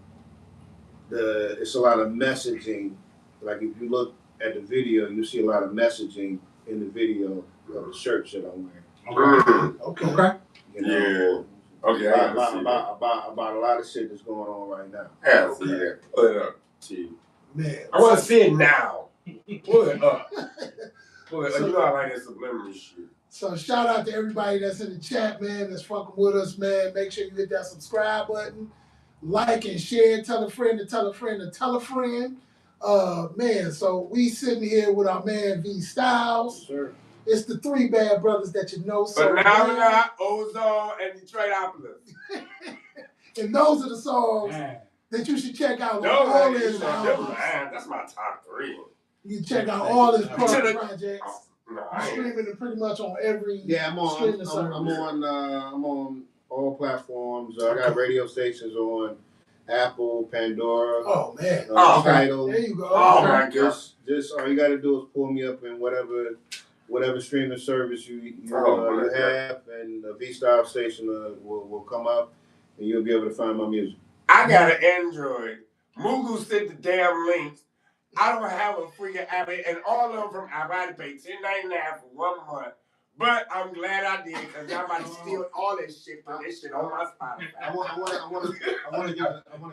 it's a lot of messaging. Like if you look at the video, you see a lot of messaging in the video of the shirts that I'm wearing. Okay. You know, Yeah. Okay, about a lot of shit that's going on right now. Yeah, see that. Pull it up, T. Man. I want to see it now. Pull it up. Pull it up. You know I like that subliminal shit. So shout out to everybody that's in the chat, man, that's fucking with us, man. Make sure you hit that subscribe button, like and share, tell a friend to tell a friend to tell a friend. Man, so we sitting here with our man V Styles. Sure. It's the three bad brothers that you know. So but now we got Ozone and Detroitopolis. And those are the songs that you should check out. No, all his albums. That's my top 3. You check out all his projects. No, I'm streaming it pretty much on every I'm on all platforms. I got radio stations on Apple, Pandora. Oh man. Tidal. There you go. Oh my God. Just all you got to do is pull me up in whatever streaming service you have, and the V-Style station will come up, and you'll be able to find my music. I got an Android. Mugu sent the damn links. I don't have a freaking app, and all of them from I had to pay $10.99 for 1 month. But I'm glad I did, because y'all about to steal all that shit, put this shit on my Spotify. I want to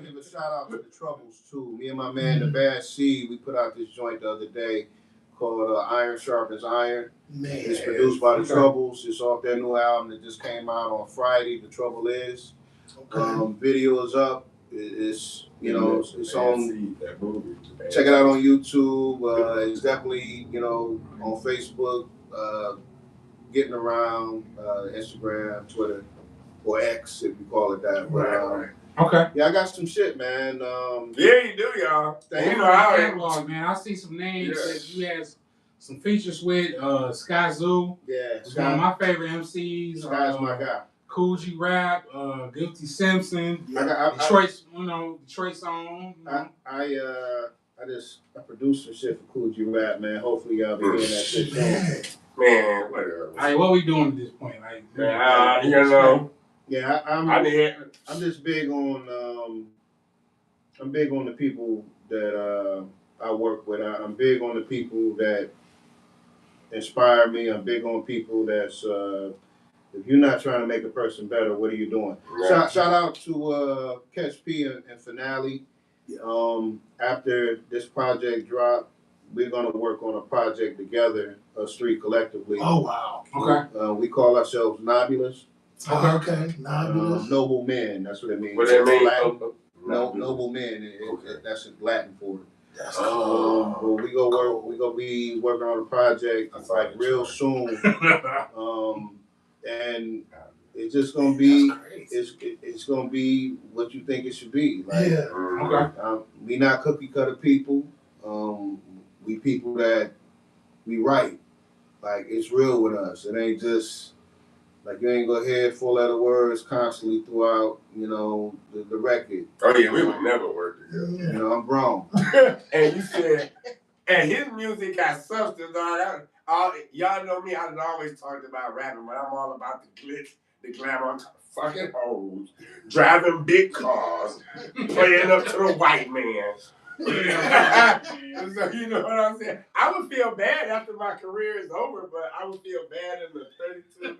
give a shout out to the Troubles too. Me and my man the Bad Seed, we put out this joint the other day called Iron Sharpens Iron. Man. It's produced by the Troubles. It's off their new album that just came out on Friday. The Trouble Is. Video is up. It's it's on. Check it out on YouTube. It's definitely on Facebook. Getting around Instagram, Twitter, or X if you call it that. But, okay. Yeah, I got some shit, man. Yeah, you do, y'all. You know how it man. I see some names that you had some features with. Sky Zoo. Yeah, It's one of my favorite MCs. Sky's my guy. Cool G Rap, Guilty Simpson, Detroit song. I produced some shit for Cool G Rap, man. Hopefully y'all be hearing that shit soon. Man, whatever. Hey, what we doing at this point? Like, Yeah, I'm just big on I'm big on the people that I work with. I'm big on the people that inspire me. I'm big on people that's if you're not trying to make a person better, what are you doing? Right. Shout out to Catch P and Finale. After this project dropped, we're gonna work on a project together, Street Collectively. Oh wow. Okay. We call ourselves Nobulous. Okay. Nobulous. Noble men. That's what it means. What that mean? Noble men. That's Latin for it. That's cool. But we gonna be working on a project like real soon. And it's just gonna be it's gonna be what you think it should be. Like, Okay. We not cookie cutter people. We people that we write. Like it's real with us. It ain't just like you ain't gonna hear 4-letter words constantly throughout, the record. Oh yeah, we would never work together. I'm grown. And you said, and his music got substance. Y'all know me. I've always talked about rapping, but I'm all about the glitz, the glamour on top of fucking hoes, driving big cars, playing up to the white man. So, you know what I'm saying? I would feel bad after my career is over, but I would feel bad in the 32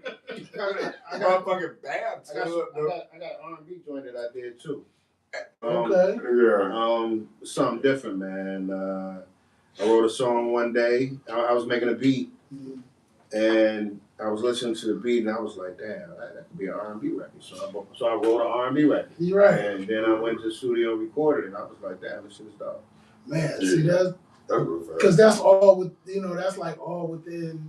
motherfucking bathtub. I got R&B joint that I did too. Okay. Something different, man. I wrote a song one day. I was making a beat, and I was listening to the beat, and I was like, "Damn, that could be an R&B record." So I wrote an R&B record. You're right. And then I went to the studio and recorded it. And I was like, "Damn, this shit is dope." Man, see that's because that's all with that's like all within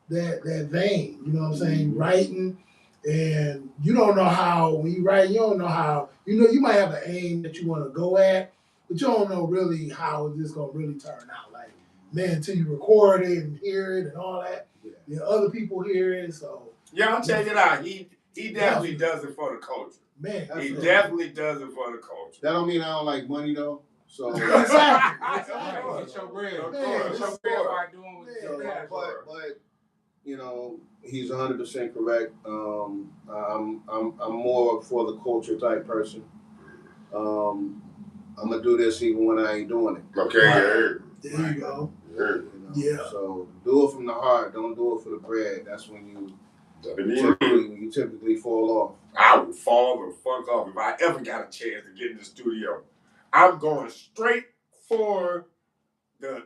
that vein. You know what I'm saying? Writing, and you don't know how when you write, you don't know how you might have an aim that you want to go at, but you don't know really how this gonna really turn out. Like, man, until you record it and hear it and all that, other people hear it. So I'll check it out. He definitely does it for the culture. Man, he definitely does it for the culture. That don't mean I don't like money though. So exactly. Get your bread. But he's 100% correct. I'm more for the culture type person. I'm gonna do this even when I ain't doing it. Okay, there you go. Yeah. So do it from the heart. Don't do it for the bread. That's when you typically fall off. I would fall the fuck off if I ever got a chance to get in the studio. I'm going straight for the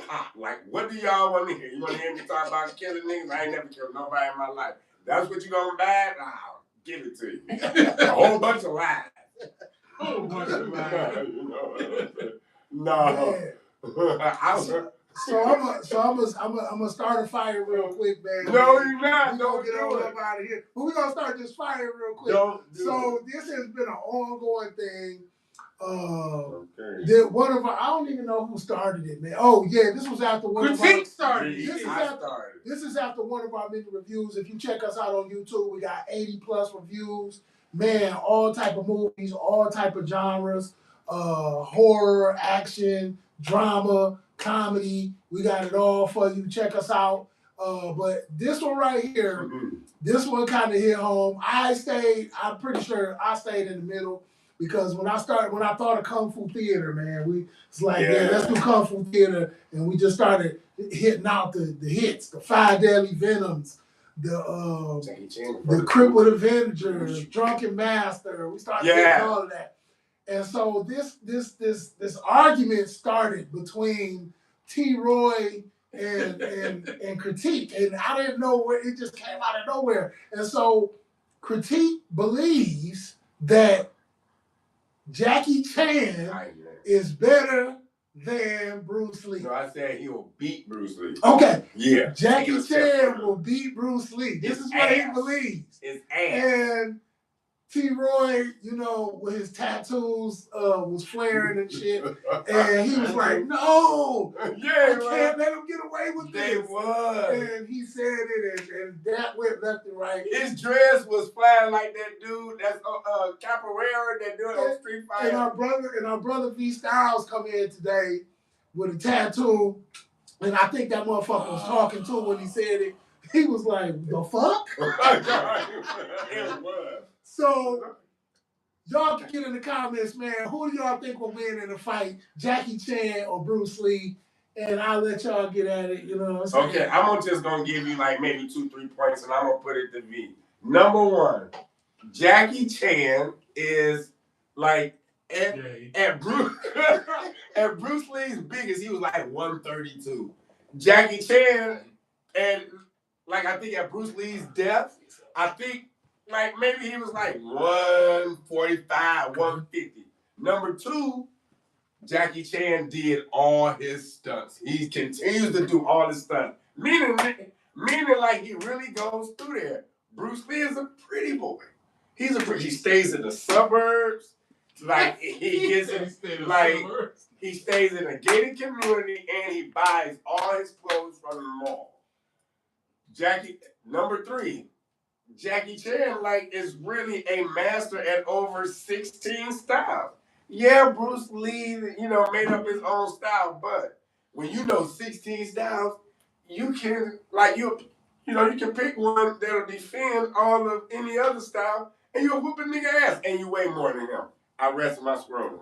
pop. Like, what do y'all want to hear? You want to hear me talk about killing niggas? I ain't never killed nobody in my life. That's what you gonna buy? I'll give it to you. A whole bunch of lies. No. So I'm gonna start a fire real quick, man. No, you're not. We gonna get on up out of here. But we're gonna start this fire real quick. This has been an ongoing thing. One of our, I don't even know who started it, man. Oh yeah, this was after one of our started. This is after one of our many reviews. If you check us out on YouTube, we got 80+ reviews. Man, all type of movies, all type of genres, horror, action, drama, comedy. We got it all for you. Check us out. But this one right here, this one kind of hit home. I'm pretty sure I stayed in the middle. Because when I thought of Kung Fu Theater, man, it's like, let's do Kung Fu Theater. And we just started hitting out the hits, the Five Deadly Venoms, the Crippled Avengers, Drunken Master. We started getting all of that. And so this argument started between T-Roy and Critique. And I didn't know where it just came out of nowhere. And so Critique believes that Jackie Chan is better than Bruce Lee. No, I said he will beat Bruce Lee. Okay. Yeah. Jackie Chan will beat Bruce Lee. This is what he believes. His ass. And T-Roy, with his tattoos, was flaring and shit. And he was like, no, I can't let him get away with this. And he said it, and that went left and right. His dress was flying like that dude, that's Capoeira, that dude on Street Fighter. And our brother V Styles come in today with a tattoo, and I think that motherfucker was talking to him when he said it. He was like, the fuck? It was. So, y'all can get in the comments, man. Who do y'all think will win in a fight, Jackie Chan or Bruce Lee? And I'll let y'all get at it, you know what I'm saying? Okay, I'm just going to give you like maybe 2-3 points, and I'm going to put it to V. Number one, Jackie Chan is like at Bruce Lee's biggest, he was like 132. Jackie Chan, and like I think at Bruce Lee's death, I think like maybe he was like 145, 150. Number two, Jackie Chan did all his stunts. He continues to do all his stunts. Meaning like he really goes through there. Bruce Lee is a pretty boy. He stays in the suburbs. Like he stays in a gated community and he buys all his clothes from the mall. Number three, Jackie Chan is really a master at over 16 styles. Yeah, Bruce Lee, made up his own style, but when you know 16 styles, you can You know, you can pick one that'll defend all of any other style, and you'll whoop a nigga ass, and you weigh more than him. I rest my scrotum.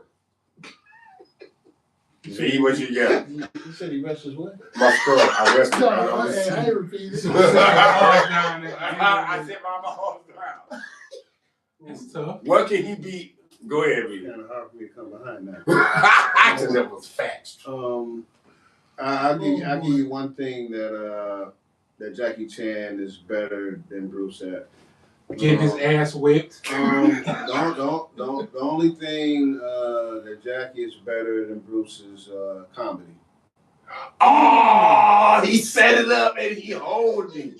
See what you got. You said he rests his what? My scrotum. I rest No, my I ain't repeating it. I said my balls down. It's tough. What can he beat? Go ahead, It's B. kind of hard for me to come behind that. Because that was fast. I'll give you one thing that Jackie Chan is better than Bruce at. Get his ass whipped. The only thing that Jackie is better than Bruce is comedy. Oh, he set it up and he hold me.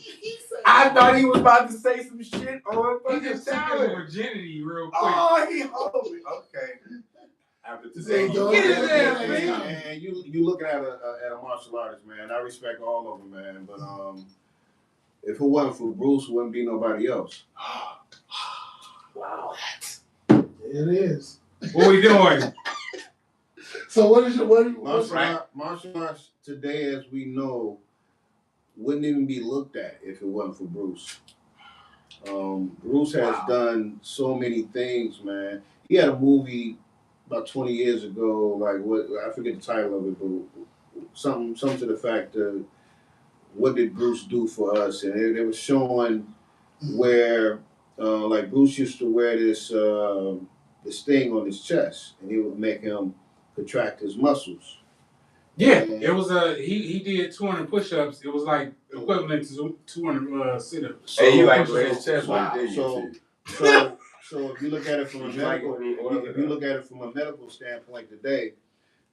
I thought he was about to say some shit on He fucking just took his talent. virginity real quick. Oh, he hold me. Okay. After today, Get his ass, And you looking at a martial artist, man. I respect all of them, man. But if it wasn't for Bruce, it wouldn't be nobody else. wow. It is. What we doing? So what is your Martial arts today, as we know, wouldn't even be looked at if it wasn't for Bruce. Bruce has done so many things, man. He had a movie about 20 years ago, like what I forget the title of it, but something to the fact of what did Bruce do for us, and they were showing where like Bruce used to wear this thing on his chest, and it would make him contract his muscles. Yeah, it was he did 200 push-ups. It was like equivalent to 200 sit-ups. And you like wear his chest like that, So if you look at it from a medical standpoint today,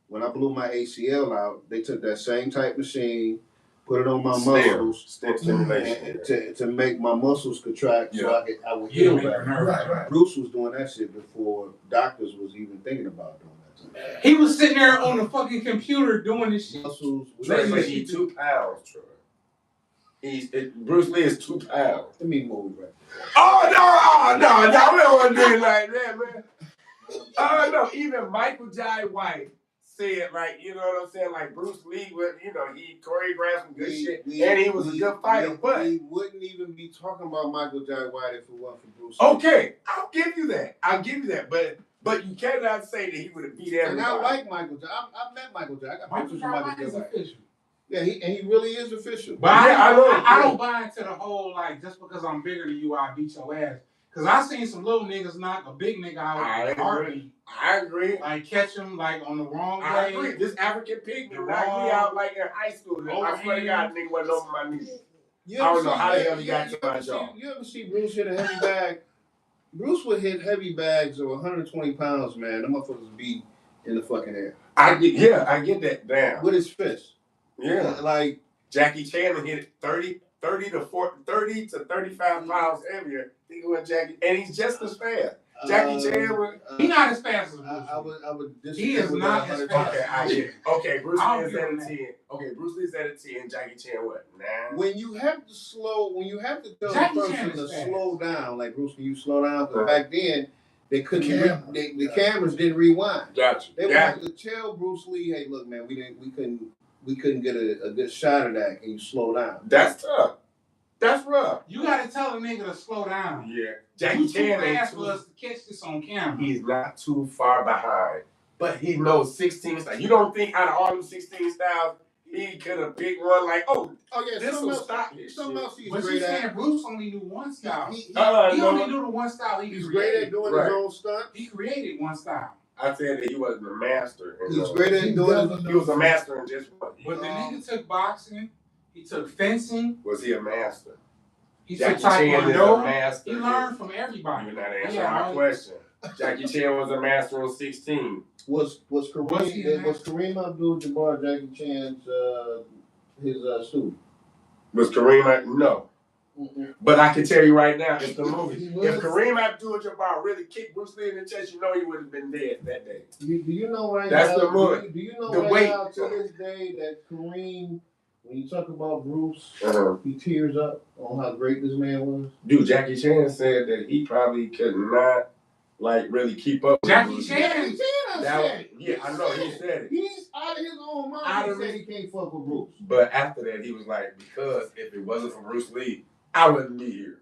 when I blew my ACL out, they took that same type machine, put it on my muscles, stimulation, to make my muscles contract so I would heal better. Right. Bruce was doing that shit before doctors was even thinking about doing that. He was sitting there on the fucking computer doing this shit. Muscles. Troy, he's 2 pounds, Troy. Bruce Lee is 2 pounds. Let me move right. Oh no, we don't want to do it like that, man. No, even Michael Jai White said, like, you know what I'm saying, like Bruce Lee would, you know, he choreographed some good shit, and he was a good fighter, but we wouldn't even be talking about Michael Jai White if it wasn't for Bruce Lee. Okay, I'll give you that, but you cannot say that he would have beat everybody. And I like Michael Jai. I met Michael Jai. I got pictures of Michael Jai. Is official. Yeah, he really is official. But I don't buy into the whole, like, just because I'm bigger than you, I beat your ass. Because I seen some little niggas knock a big nigga out. I agree. Like, catch him, like, on the wrong way. I agree. This African pig knocked me out, like, in high school. I swear to God, nigga wasn't over my knees. I don't know how the hell he got to my jaw. You ever see Bruce hit a heavy bag? Bruce would hit heavy bags of 120 pounds, man. Them motherfuckers be in the fucking air. I get that down. With his fist. Yeah. Like Jackie Chan hit it 30 to 35 pounds heavier. He went Jackie, and he's just as fast. Jackie Chan was. He's not as fast as Bruce. I would disagree. He is not as fast. Okay, I get it. Okay, Bruce Lee is at a 10. Okay, Bruce Lee's at a 10. Jackie Chan what? 9. When you have to tell the person to slow down, like Bruce, can you slow down? Because back then they couldn't. The cameras didn't rewind. Gotcha. They wanted to tell Bruce Lee, hey, look, man, we couldn't get a good shot of that. Can you slow down? That's tough. That's rough. You gotta tell a nigga to slow down. Yeah. Jackie Chan ain't fast for us to catch this on camera. He's not too far behind. But he knows 16 styles. You don't think out of all them 16 styles, he could have picked one like, oh yeah, this will stop this. Something else he's but great at. Saying Bruce only knew one style. He only knew the one style. He's great at doing his own stunt. He created one style. I said that he wasn't a master. He's great at doing it. He was a master in just one. But the nigga took boxing. He took fencing. Was he a master? He Jackie took Chan is a taekwondo. master. He learned from everybody. You're not answering my question. Jackie Chan was a master on 16. Was Kareem Abdul-Jabbar Jackie Chan's his student? Was Kareem? No. But I can tell you right now, it's the movie. If Kareem Abdul-Jabbar really kicked Bruce Lee in the chest, you know he would have been dead that day. Do you know right That's now? The movie. Do you know the right weight. Now to this day that Kareem, when you talk about Bruce, he tears up on how great this man was? Dude, Jackie Chan said that he probably could not, like, really keep up with Jackie Chan Tyler said it. Yeah, I know he said it. He's out of his own mind. He said he can't fuck with Bruce. But after that, he was like, because if it wasn't for Bruce Lee, I wouldn't be here.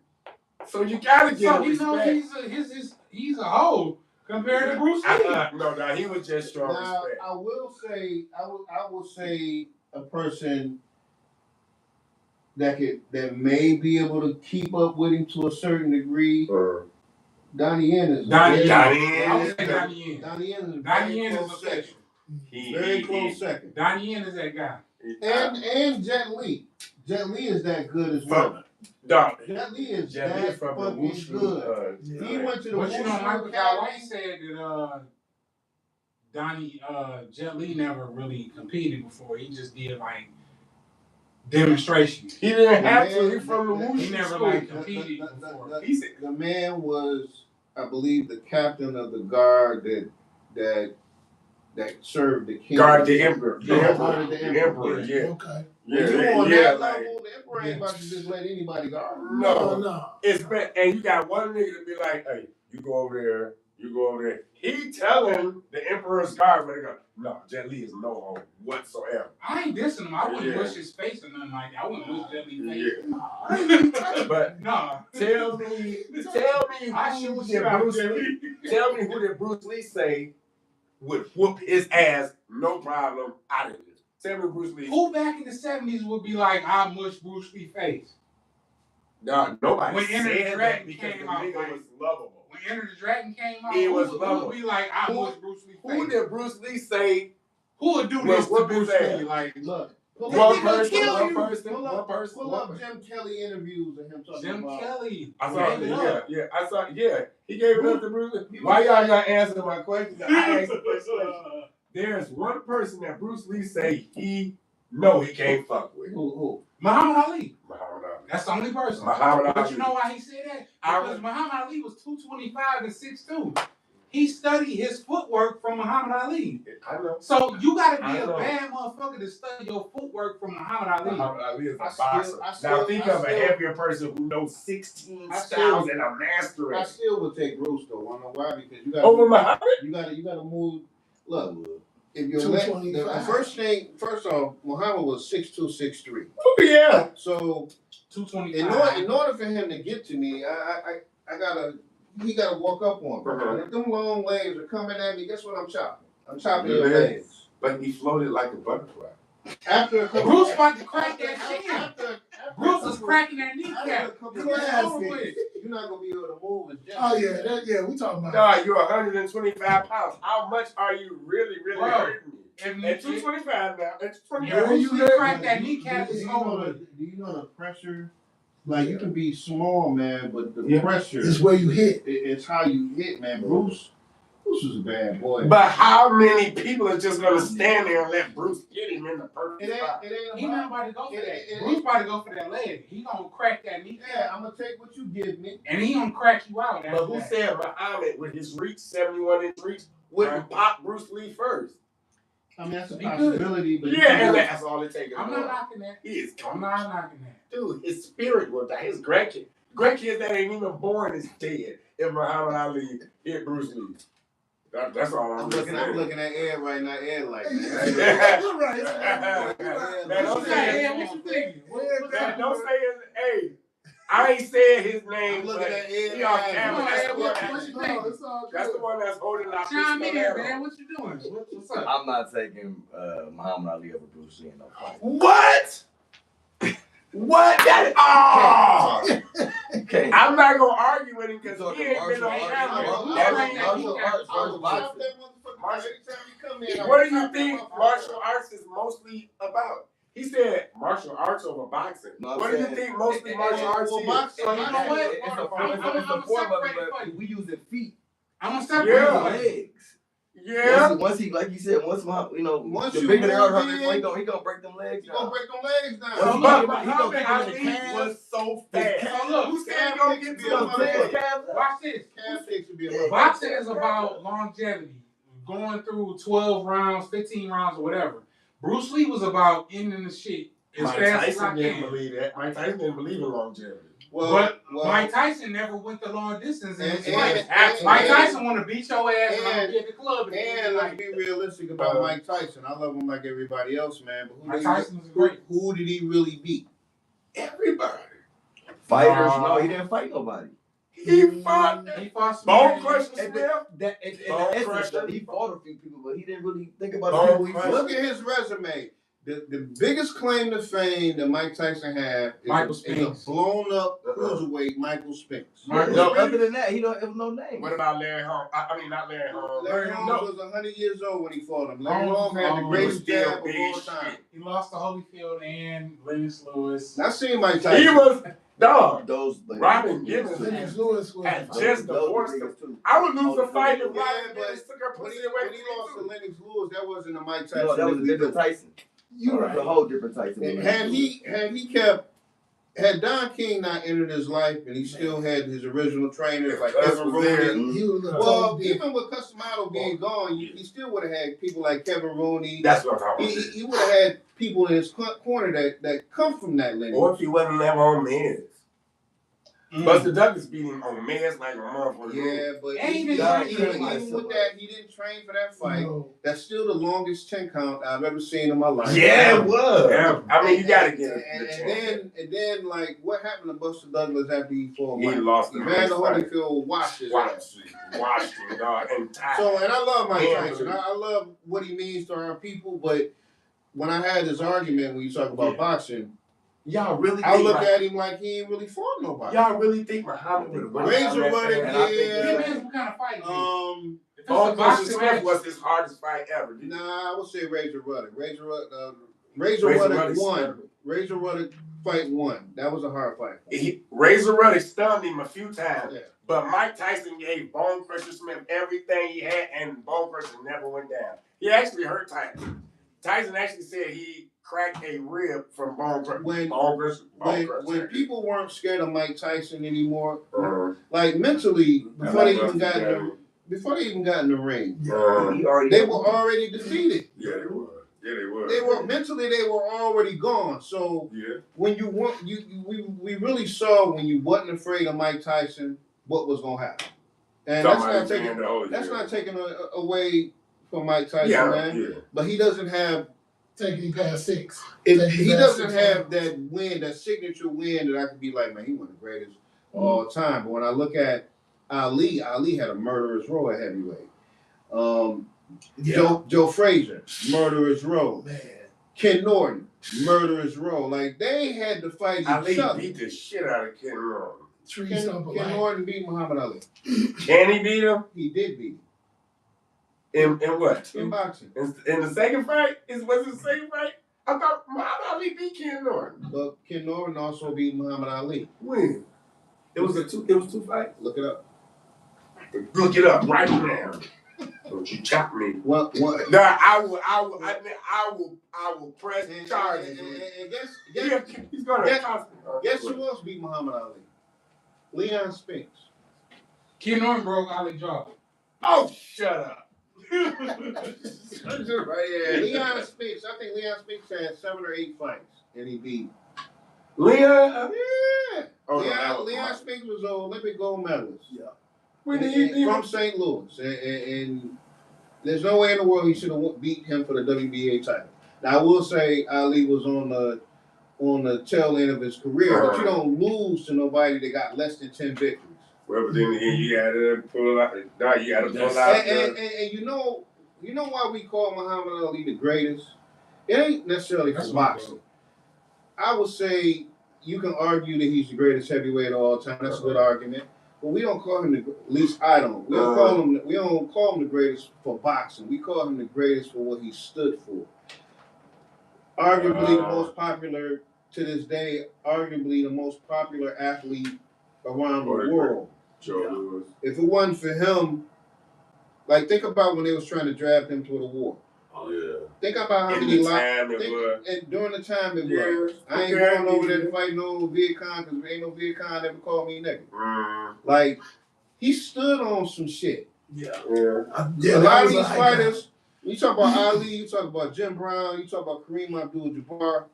So you gotta give him respect. So he knows he's a hoe compared to Bruce Lee. No, he was just showing respect. I will say a person that may be able to keep up with him to a certain degree. Donnie Yen is Donnie Yen very is second. Very close second. Donnie Yen is that guy. And Jet Li. Jet Li is that good as well. Jet Li is that fucking good. He went to the But you know, Michael White said that Jet Li never really competed before. He just did like demonstrations. He didn't have to. He's from the Wushu. He never like competed before. The man was, I believe, the captain of the guard that served the king. Guard the emperor. The emperor. Yeah. Okay. Yeah, on that level, the emperor ain't about to just let anybody guard. No. It's bad. And you got one nigga to be like, hey, you go over there. He telling the emperor's guard where they go, no, Jet Li is no home whatsoever. I ain't dissing him. I wouldn't push his face or nothing like that. I wouldn't push Jet Li's face. But no. Tell me who did Bruce Lee say would whoop his ass, no problem, out of this. Tell me Bruce Lee. Who back in the 70s would be like, I mush Bruce Lee's face? No, nobody when said Enter the Dragon because came the out, nigga like, was lovable. When Enter the Dragon came out, He was who lovable. would be like, I mush Bruce Lee's face? Who did Bruce Lee say? Who would do this to Bruce Lee? Like, look. One person. Pull up Jim Kelly interviews of him talking about. Jim Kelly. I saw it. He gave it up to Bruce Lee. Why y'all not answering my question? I asked the first question. There's one person that Bruce Lee say he can't fuck with. Who? Muhammad Ali. Muhammad Ali. That's the only person. Muhammad Ali. But you know why he said that? Because Muhammad Ali was 225 and 6'2". He studied his footwork from Muhammad Ali. I know. So you gotta be a bad motherfucker to study your footwork from Muhammad Ali. Muhammad Ali is a boxer. Now think of a heavier person who knows 16 styles and a master. I still would take Bruce though. I know why? Because you got over Muhammad. You gotta move. Look, if you're first off, Muhammad was 6'2", 6'3". Oh yeah. So 225. In order for him to get to me, he gotta walk up on me. And if them long legs are coming at me, guess what I'm chopping? I'm chopping your legs. But he floated like a butterfly. After a couple Bruce about to crack that chin. Bruce was cracking that kneecap. You're not gonna be able to move as Oh yeah, we talking about. No, you're 125 pounds. How much are you really hurting me? At 225 now. It's 20. Yeah, when you crack that kneecap, it's over. Do you know the pressure? Like, you can be small, man, but the pressure is where you hit. It's how you hit, man. Bruce was a bad boy. But how many people are just gonna stand there and let Bruce get him in the perfect spot? He not about to go for that. Bruce about to go for that leg. He gonna crack that kneecap. Yeah, I'm gonna take what you give me. And he gonna crack you out. But who said Muhammad, with his reach, 71-inch reach, wouldn't pop Bruce Lee first? I mean, that's a possibility, but and that's all it takes. I'm not knocking that. I'm not knocking that. Dude, his spirit will die. His grandkids that ain't even born is dead if Muhammad Ali hit Bruce Lee. That's all I'm looking at. I'm looking at Ed right now. Ed like that. You're right. Don't say what you thinking? Don't say his age. I ain't saying his name. I'm looking at Ed. He off camera. What you thinking? That's the one that's holding out. Chime in here, man. What you doing? What's up? I'm not taking Muhammad Ali over Bruce Lee in no fight. What? What? That? Oh! Okay. I'm not gonna argue with him because he ain't been on camera. What do you think martial arts is mostly about? He said martial arts over boxing. What do you think mostly martial arts is? So you know what? It's a form of it, but we use it feet. I'm gonna separate legs. Yeah. Once he, like you said, once the bigger they are, he gonna break them legs down. He gonna break them legs down. He gonna get the calf was so fast. So look, who said he gonna get to the calf? Watch this. Calf takes to be a Boxing is about longevity, going through 12 rounds, 15 rounds, or whatever. Bruce Lee was about ending the shit as Mike fast as I Tyson didn't can. believe that. Mike Tyson didn't believe in longevity. But Mike Tyson never went the long distance in his fight. And Mike Tyson want to beat your ass and I'm going to be at the club. And let's be realistic about Mike Tyson. I love him like everybody else, man. But Mike Tyson was great. Who did he really beat? Everybody. Fighters? No, he didn't fight nobody. He fought Bone Crusher Smith. He fought a few people, but he didn't really think about Bone the people he Look at his resume. The biggest claim to fame that Mike Tyson had is a blown up cruiserweight Michael Spinks. Other than that, he don't have no name. What about Larry Holmes? I mean, not Larry Holmes. Larry Holmes was 100 years old when he fought him. Larry Holmes had the greatest jab of all time. He lost to Holyfield and Lennox Lewis. I seen Mike Tyson. He was dog. Those Robin Gibbons Lennox Lewis had just divorced him. I would lose a fight if Robin Gibbons took her when pussy he away. lost to Lennox Lewis, that wasn't a Mike Tyson. No, that was a different Tyson. You're right. A whole different Tyson. Had Don King not entered his life and he still had his original trainers like Cus Kevin was there. Rooney. Well, even with Customato being gone, he still would have had people like Kevin Rooney. That's what I'm talking about. He would have had people in his corner that come from that lineage. Or if he wasn't never on meds. Buster Douglas beat him on meds like a motherfucker. Yeah, but even with that, he didn't train for that fight. No. That's still the longest 10 count I've ever seen in my life. Yeah, it was. Yeah. I mean, you gotta get it. And then, like, what happened to Buster Douglas after he fought? He lost the Evander Holyfield washed his ass. Washed him, dog. And I love Mike Tyson. I love what he means to our people, but when I had this argument when you talk about boxing, y'all really I look at him like he ain't really fought nobody. Y'all really think Muhammad would have won? Razor Ruddock, What kind of fight? Bone Crusher Smith was his hardest fight ever. Nah, I would say Razor Ruddock. Razor Ruddock won. Razor Ruddock fight won. That was a hard fight. Razor Ruddock stunned him a few times, but Mike Tyson gave Bone Crusher Smith everything he had, and Bone Crusher never went down. He actually hurt Tyson. Tyson actually said he cracked a rib from Bone Crusher. When people weren't scared of Mike Tyson anymore, like mentally, before they even got in the ring, they were already defeated. Yeah, they were. Yeah, they were. They were already gone. So when we really saw when you wasn't afraid of Mike Tyson, what was gonna happen. And that's not taking away from Mike Tyson, man. But he doesn't have. Taking past 6. He doesn't have that win, that signature win that I could be like, man, he one of the greatest all time. But when I look at Ali had a murderous row at heavyweight. Joe Frazier, murderous row. Man. Ken Norton, murderous row. Like they had to fight each other. Ali beat the shit out of Ken Norton. Ken Norton beat Muhammad Ali. Can he beat him? He did beat him. In what? In boxing. In the second fight? Was it the second fight? I thought Muhammad Ali beat Ken Norton. But Ken Norton also beat Muhammad Ali. When? It was two fights? Look it up. Look it up right now. Don't you chop me. What? No, I will press charges. And he's gonna guess who else beat Muhammad Ali? Leon Spinks. Ken Norton broke Ali's jaw. Oh, shut up. Leon Spinks. I think Leon Spinks had 7 or 8 fights, and he beat Leon. Leon Spinks was an Olympic gold medalist. Yeah. From St. Louis, and there's no way in the world he should have beat him for the WBA title. Now I will say Ali was on the tail end of his career, but you don't lose to nobody that got less than 10 victories. Well, but then again, you had to pull out. And you know why we call Muhammad Ali the greatest? It ain't necessarily for boxing. I would say you can argue that he's the greatest heavyweight of all time. That's a good argument. But we don't call him at least I don't. We don't call him the greatest for boxing. We call him the greatest for what he stood for. Arguably the most popular to this day. Arguably the most popular athlete around the world. If it wasn't for him, like think about when they was trying to draft him to the war. Oh yeah. Think about how many lives. And during the time it was. I ain't going over there to fight no Viet Cong because ain't no Viet Cong ever called me nigga. Like he stood on some shit. Yeah. A lot of these fighters. You talk about Ali. You talk about Jim Brown. You talk about Kareem Abdul-Jabbar.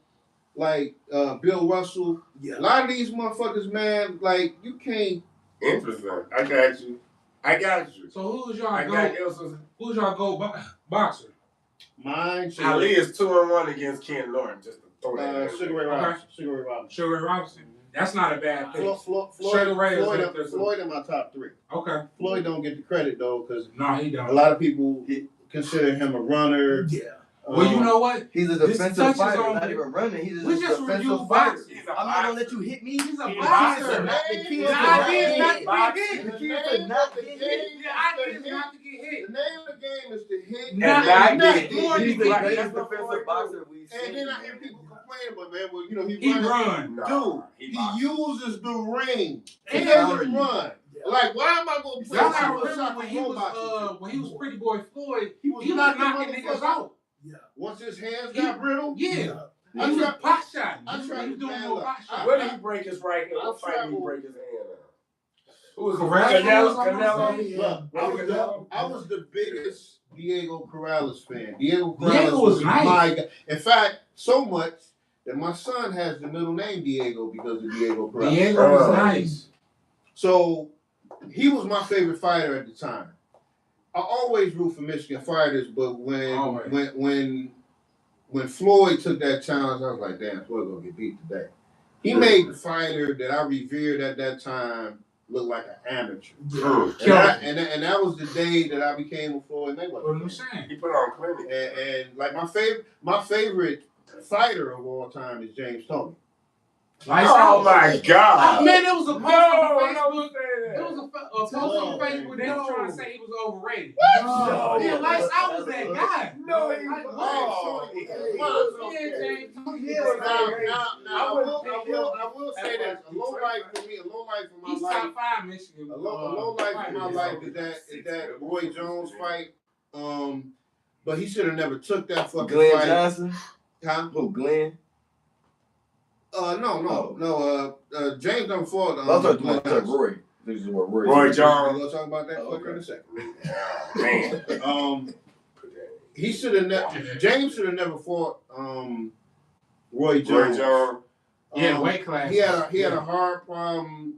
like Bill Russell. Yeah. A lot of these motherfuckers, man, like you can't. Interesting. I got you. I got you. So who's y'all I go? got Ilsa. Who's y'all go boxer? Mine. Ali is 2-1 against Ken Norton. Just to throw that. Sugar Ray Robinson. Sugar Ray Robinson. Sugar Ray Robinson. That's not a bad pick. Floyd in my top 3. Okay. Floyd don't get the credit though, because no, he don't. A lot of people consider him a runner. Yeah. Well, you know what? He's a defensive fighter, not even running. He's a defensive fighter. I'm not gonna let you hit me. He's a boxer. boxer. The key is The idea is not to get hit. The key is to not get hit. The idea is not to get hit. The name of the game is to hit Not and get hit. hit. He's the greatest defensive boxer we've seen. And then I hear people complain, but man, well, you know, He run. Dude, he uses the ring. He And doesn't run. Like, why am I going to play Y'all some gotta remember when he was Pretty Boy Floyd, he was knocking niggas out. Yeah. Once his hands got brittle, Yeah. He was pot shot. He was doing more pot shot. Where did he break his right hand? What fight did he break his hand at? Who was Canelo? I was the biggest Diego Corrales fan. Diego Corrales was nice. my guy. In fact, so much that my son has the middle name Diego because of Diego Corrales. Diego was nice. So he was my favorite fighter at the time. I always root for Michigan fighters, but when Floyd took that challenge, I was like, damn, Floyd's gonna get beat today. He made the fighter that I revered at that time look like an amateur. And that was the day that I became a Floyd Mayweather. What I'm saying. He put on clinic. And like my favorite fighter of all time is James Toney. Oh my God! Man, there was a post on Facebook. There There was a post on Facebook that was trying to say he was overrated. No. Yeah, Lights Out was that guy. No, he Like, was. Yeah, James. Now, I will say this: a low light for my He's life. top 5 Michigan. A low light for my life is that Roy Jones fight. But he should have never took that fucking Glenn fight. Johnson? Huh? Who, Glenn? No. James done fought. I thought Roy. This is what Roy. Roy Jones. We're gonna talk about that in a second. Man. He should have never. James should have never fought. Roy Jones. Yeah, weight class. He had a hard problem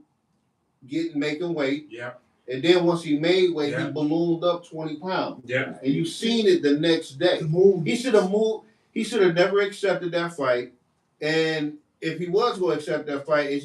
making weight. Yeah. And then once he made weight, he ballooned up 20 pounds. Yeah. And you seen it the next day. He should have moved. He should have never accepted that fight. And if he was going to accept that fight,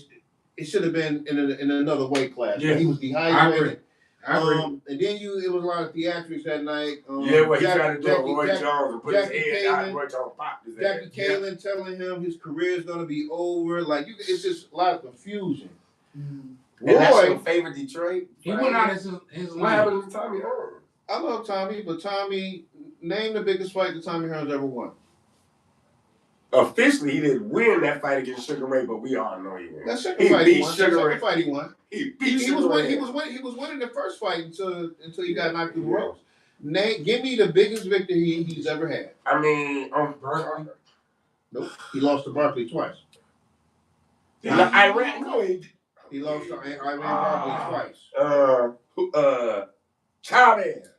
it should have been in another weight class. Yeah. He was dehydrated. I agree. And then it was a lot of theatrics that night. He tried to do Roy Jones and put his head out. Roy Jones popped his head. Jackie Kalen telling him his career is going to be over. Like, it's just a lot of confusion. And that's your favorite Detroit? He went out his What happened to Tommy Hearns? I love Tommy, but name the biggest fight that Tommy Hearns ever won. Officially, he didn't win that fight against Sugar Ray, but we all know he won. That second fight he won. Sugar Ray. He won. He was winning the first fight until he got knocked through the ropes. Give me the biggest victory he's ever had. I mean, Berkeley. Nope. He lost to Barkley twice. Iran. No, he lost to Iran Barkley twice. Chavez.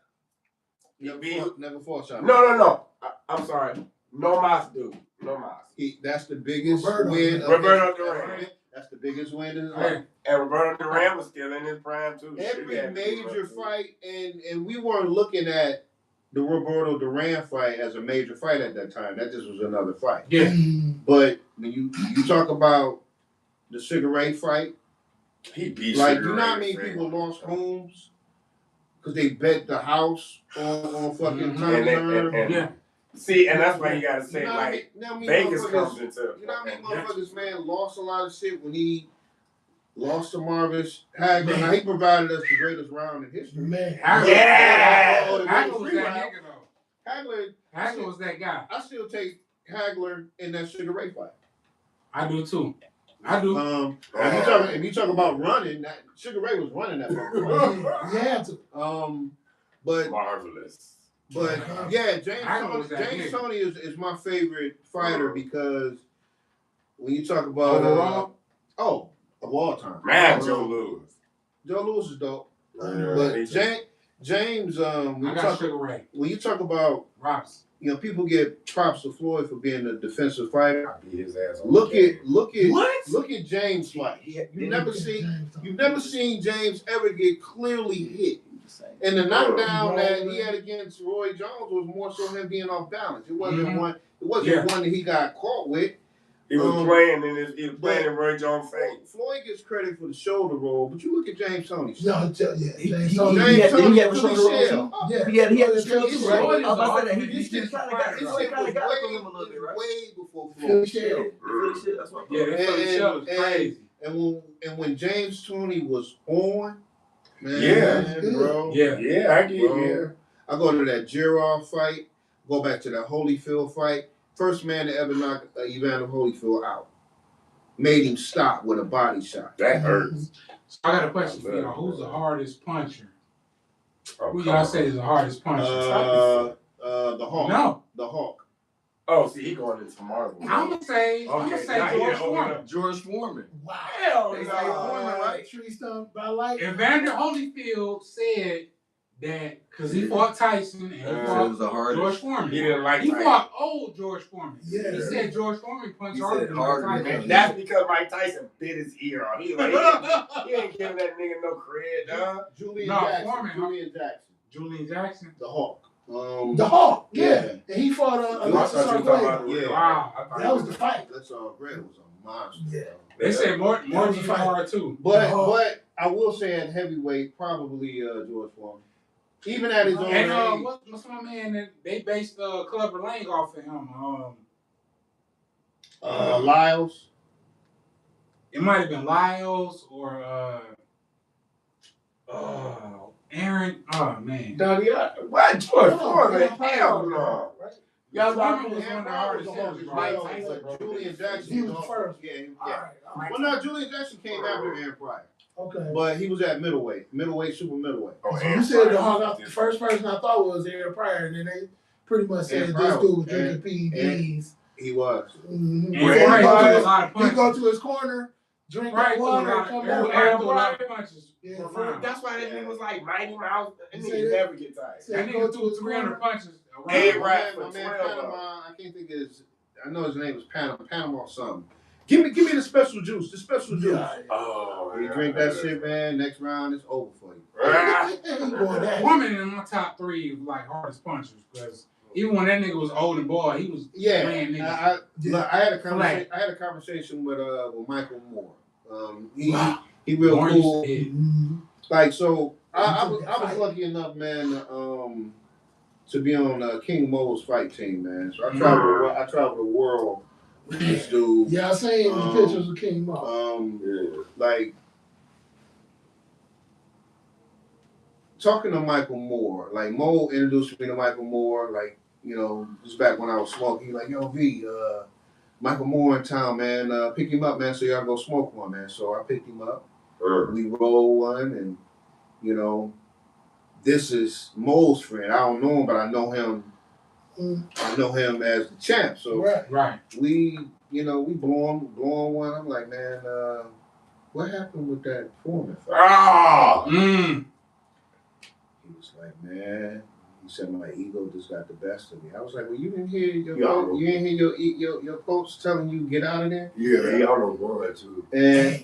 Never fought Chavez. No. I'm sorry. No mas, dude. No mas. That's the biggest win. Roberto Duran. That's the biggest win in his life. And Roberto Duran was still in his prime too. Every major fight, and we weren't looking at the Roberto Duran fight as a major fight at that time. That just was another fight. Yeah. But when you talk about the Sugar Ray fight, he beat like Sugar you know how Ray. many people lost homes because they bet the house on fucking Tommy Hearns. Yeah. See, and that's why you gotta say Vegas comes into. You know how many motherfuckers, man, lost a lot of shit when he lost to Marvis Hagler. Now, he provided us the greatest round in history. Man. Hagler was that nigga though. Hagler was that guy. I still take Hagler in that Sugar Ray fight. I do too. I do. If you talk about running, that Sugar Ray was running that motherfucker. Yeah. But marvelous. But yeah, James Toney is my favorite fighter because when you talk about of all time, man, Joe Louis. Joe Louis is dope. But James, when you talk about Robinson. you know, people give props to Floyd for being a defensive fighter. I beat his ass. Look at What? look at James fight. You've never seen James ever get clearly hit. And the knockdown that he had against Roy Jones was more so him being off balance. It wasn't one. It wasn't one that he got caught with. He was playing in Roy Jones' face. Floyd gets credit for the shoulder roll, but you look at James Tony's. James Tony. He had a shoulder roll. Yeah, he had the shoulder He's roll. right. I was about to say that He he kind of got from him a little bit, right? Way before Floyd. That's what crazy. And when James Tony was on, man, bro. Yeah, I get it. I go to that Girard fight, go back to that Holyfield fight. First man to ever knock Evander Holyfield out. Made him stop with a body shot. That hurts. So I got a question for y'all. Who's the hardest puncher? Who y'all say is the hardest puncher? The Hawk. No. The Hawk. Oh, see, he going into Marvel. I'm gonna say George Foreman. George Foreman. Wow. Hell They say no. Foreman, right? Tree stump by light. Evander Holyfield said that because he fought Tyson and he It fought was the hardest. George Foreman. He didn't like He Tyson. fought old George Foreman. Yeah. He said George Foreman punched He harder said than harder Tyson. than him. That's because Mike Tyson bit his ear off. He ain't giving that nigga no cred, dog. Julian Jackson. Julian Jackson. The Hawk. The Hawk. Yeah. And he fought Alexis I thought you were talking Arguello. about Yeah. Wow. That was the fight. That's Arguello was a monster. Yeah. They said Martin hard too. But I will say at heavyweight, probably George Foreman. Even at his own age. And what's my man that they based Clubber Lang off of him? Lyles. It might have been Lyles or Aaron. Oh man. What? George Foreman? Hell no. Y'all Foreman was one of the hardest hitters, right? right? Julian Jackson He was the first. Yeah. All right. Well, no, Julian Jackson came after Aaron Pryor. Okay. But he was at middleweight, super middleweight. Oh, So you said the Hawk. The first person I thought was Aaron Pryor, and then they pretty much said Aaron this Pryor dude was drinking PEDs. He was. Mm-hmm. And Pryor threw a lot of He punches. go to his corner, drink that water, and come back. Pryor threw a lot of punches. Yeah. That's why that nigga was like 90 miles. That Say nigga that. never get tired. That nigga threw 300 punches. Hey, My right, man for Panama, I can't think of his. I know his name was Panama or something. Give me the special juice. The special juice. Oh, You drink that shit, man. Next round, it's over for you. Woman in my top 3 like hardest punchers because even when that nigga was old and boy, he was laying niggas. I had a conversation with Michael Moore. He real cool. Like so, I was lucky enough, man, to be on King Mo's fight team, man. So I traveled the world with this dude. Yeah, I seen the pictures of King Mo. Like talking to Michael Moore. Like Mo introduced me to Michael Moore. Like just back when I was smoking. He like, yo, V, Michael Moore in town, man. Pick him up, man. So y'all go smoke one, man. So I picked him up. We roll one, and this is Mo's friend. I don't know him, but I know him. I know him as the champ. So right. We blowing one. I'm like, man, what happened with that Foreman fight? He was like, man. He said my ego just got the best of me. I was like, well, you didn't hear your coach telling you get out of there? Yeah, he almost won that too. And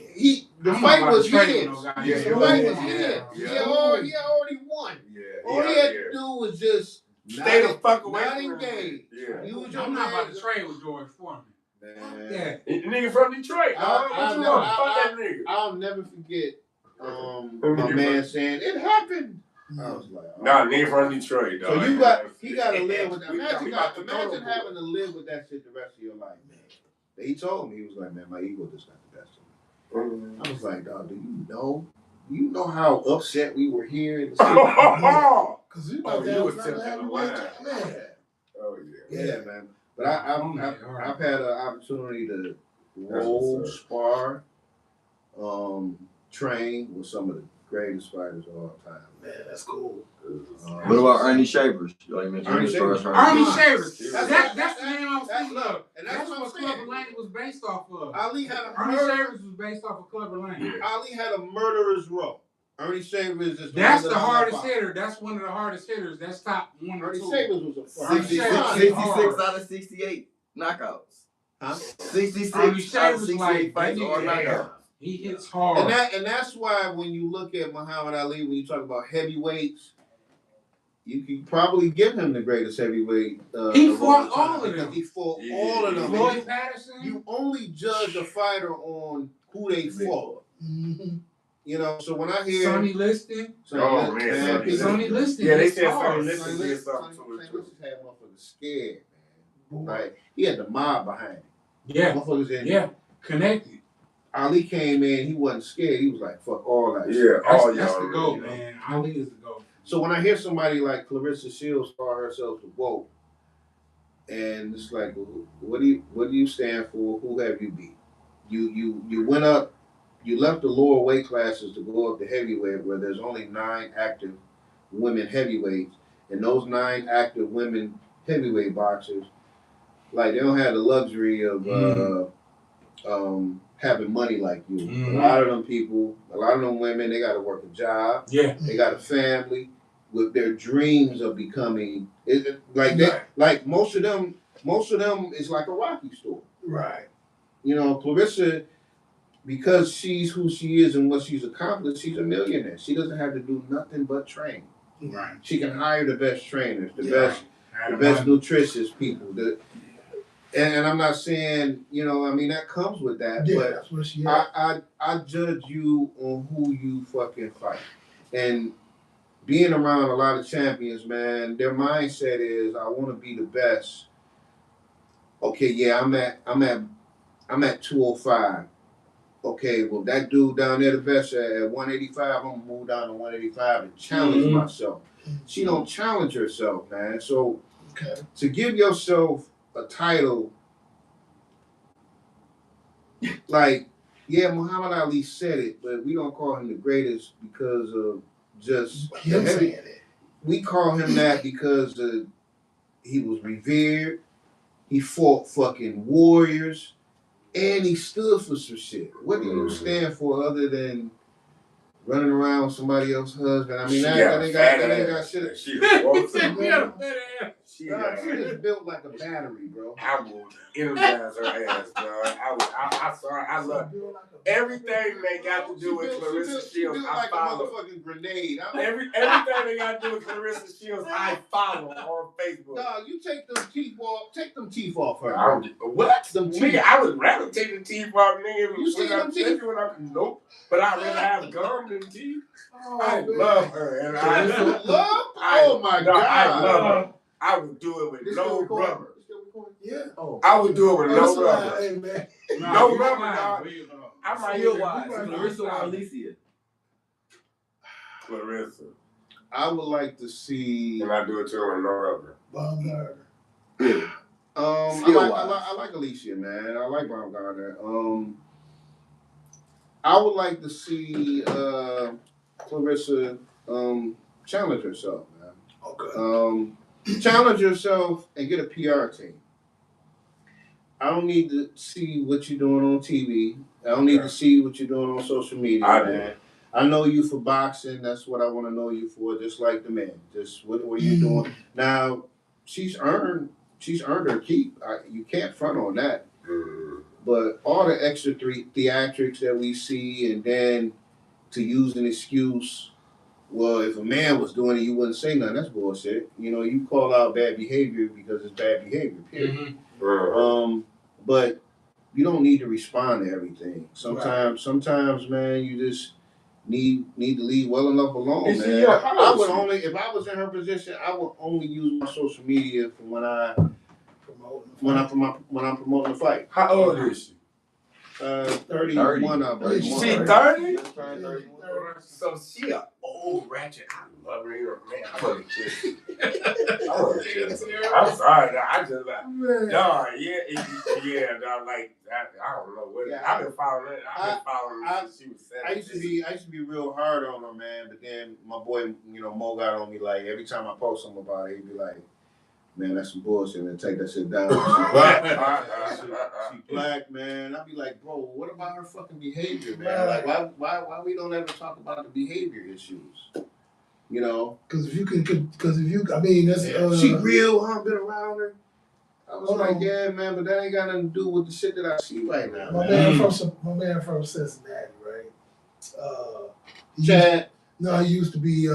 the fight was his. The fight was his. He already won. Yeah. All he had to do was just stay the fuck away. Not engaged. Yeah. I'm not about to trade with George Foreman. Man. The nigga from Detroit. Fuck that nigga. I'll never forget my man saying it happened. I was like, nigga from Detroit, dog. So he got to live with that. Imagine having to live with that shit the rest of your life, man. He told me, he was like, man, my ego just got the best of me. I was like, dog, do you know how upset we were here in the city? Because you was tempted to lie. Oh yeah, man. But I've had an opportunity to roll, spar, train with some of the greatest fighters of all time. Man, that's cool. What about Ernie Shavers? Ernie Shavers. That's the name I was thinking of. And that's what Clubber Lang was based off of. Ali had Ernie Shavers was based off of Clubber Lang. Ali had a murderer's row. Ernie Shavers is that's the hardest hitter. That's one of the hardest hitters. That's top 1 or 2. Ernie Shavers was a 66 out of 68 knockouts. Huh? 66 out of 68 fights or knockouts. He hits hard. And that's why when you look at Muhammad Ali, when you talk about heavyweights, you can probably give him the greatest heavyweight. He fought all of them. He fought all of them. Floyd Patterson. You only judge a fighter on who they fought. Mm-hmm. You know, so when I hear Sonny Liston. Sonny Liston. Yeah, they said Sonny Liston did something to it too. Had motherfuckers scared, man. Like he had the mob behind him. Yeah. Motherfuckers in connected. Ali came in, he wasn't scared. He was like, fuck all that shit. Yeah, that's the GOAT, man. Ali is the GOAT. So when I hear somebody like Clarissa Shields call herself the GOAT, and it's like, what do you stand for? Who have you beat? You went up, you left the lower weight classes to go up to heavyweight, where there's only 9 active women heavyweights, and those 9 active women heavyweight boxers, like they don't have the luxury of having money like you. A lot of them people, a lot of them women, they got to work a job. Yeah. They got a family with their dreams of becoming like most of them is like a Rocky story. Right. You know, Clarissa, because she's who she is and what she's accomplished, she's a millionaire. She doesn't have to do nothing but train. Right. She can hire the best trainers, the best nutritious people. And I'm not saying, you know, I mean, that comes with that, but that's what she I judge you on who you fucking fight. And being around a lot of champions, man, their mindset is, I want to be the best. Okay, yeah, I'm at 205. Okay, well, that dude down there, the best at 185, I'm gonna move down to 185 and challenge myself. She don't challenge herself, man. So to give yourself a title, like, yeah, Muhammad Ali said it, but we don't call him the greatest because of just him saying it. We call him that because he was revered, he fought fucking warriors, and he stood for some shit. What do you stand for other than running around with somebody else's husband? I mean, that ain't got shit. She is built like a battery, bro. I will energize her ass, bro. I love everything they got to do with Clarissa Shields. I follow. Like a motherfucking grenade. Everything they got to do with Clarissa Shields, I follow on Facebook. Dog, you take them teeth off. Take them teeth off her. What? Them teeth. Nigga, I would rather take the teeth off, nigga. You see them teeth? Nope. But I'd rather have gum than teeth. Oh, I man. love her. And Oh my God. I love her. I would do it with no rubber. Yeah. Oh. I would do it with no rubber. Hey, man. No rubber, dog. I might Clarissa or Alicia? Clarissa. I would like to see. And I do it to her with no rubber. Baumgartner. I like Alicia, man. I like Baumgartner. I would like to see Clarissa challenge herself, man. Okay. Challenge yourself and get a PR team. I don't need to see what you're doing on TV. I don't need to see what you're doing on social media, man. I know you for boxing. That's what I want to know you for, just like the man. Just what are you doing? Now, she's earned her keep. You can't front on that. But all the extra theatrics that we see, and then to use an excuse, well, if a man was doing it, you wouldn't say nothing. That's bullshit. You know, you call out bad behavior because it's bad behavior, period. But you don't need to respond to everything. Sometimes, man, you just need to leave well enough alone, man. If I was in her position, I would only use my social media for when I'm promoting the fight. How old is she? 31 of them. She 30? So she a old ratchet. I love her. Man, I want to kiss her. I'm sorry, dog. I just like, dog, yeah, dog, like, I don't know what. Yeah, I've been following her since she was 7. I used to be real hard on her, man. But then my boy, Mo got on me, like, every time I post something about it, he'd be like, man, that's some bullshit, man. Take that shit down. She black, man, I'd be like, bro, what about her fucking behavior, man? Like, why we don't ever talk about the behavior issues? You know? Because if you, I mean, that's she real, huh? Been around her. I was like, yeah, man, but that ain't got nothing to do with the shit that I see right now. My man from Cincinnati, right? Chad. He used to be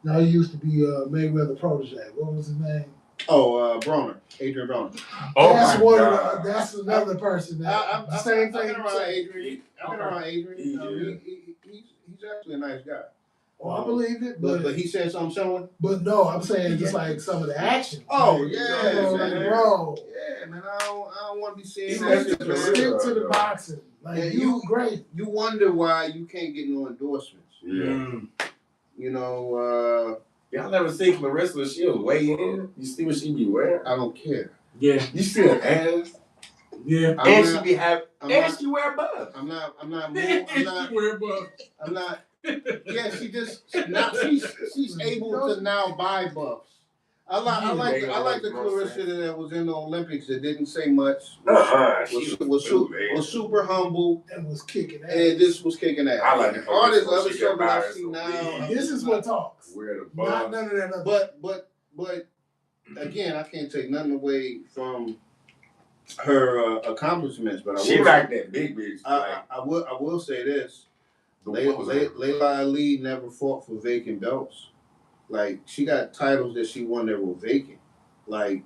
Mayweather protege. What was his name? Oh, Broner, Adrian Broner. Oh, that's another person. I've been around Adrian. He's actually a nice guy. Oh, I believe it, but he said something similar. But no, I'm saying just like some of the action. Oh yeah, man. Like, bro. Yeah, man. I don't want to be seeing that. Stick to the boxing. Like you great. You wonder why you can't get no endorsements. Yeah. You know. Y'all never seen Clarissa? She'll weigh in. You see what she be wearing? I don't care. Yeah. You see her ass? Yeah. And she be having. And she wear buff. I'm not. She wear buff. I'm not. Yeah, she's able to now buy buffs. I like the Clarissa that was in the Olympics that didn't say much. Was super humble and was kicking ass. And this was kicking ass. I like all this other stuff that I see now. This is what talks. Wear the buff. Not none of that other. But again, I can't take nothing away from her accomplishments. But she like that big bitch. I will say this. Layla Ali never fought for vacant belts. Like, she got titles that she won that were vacant. Like,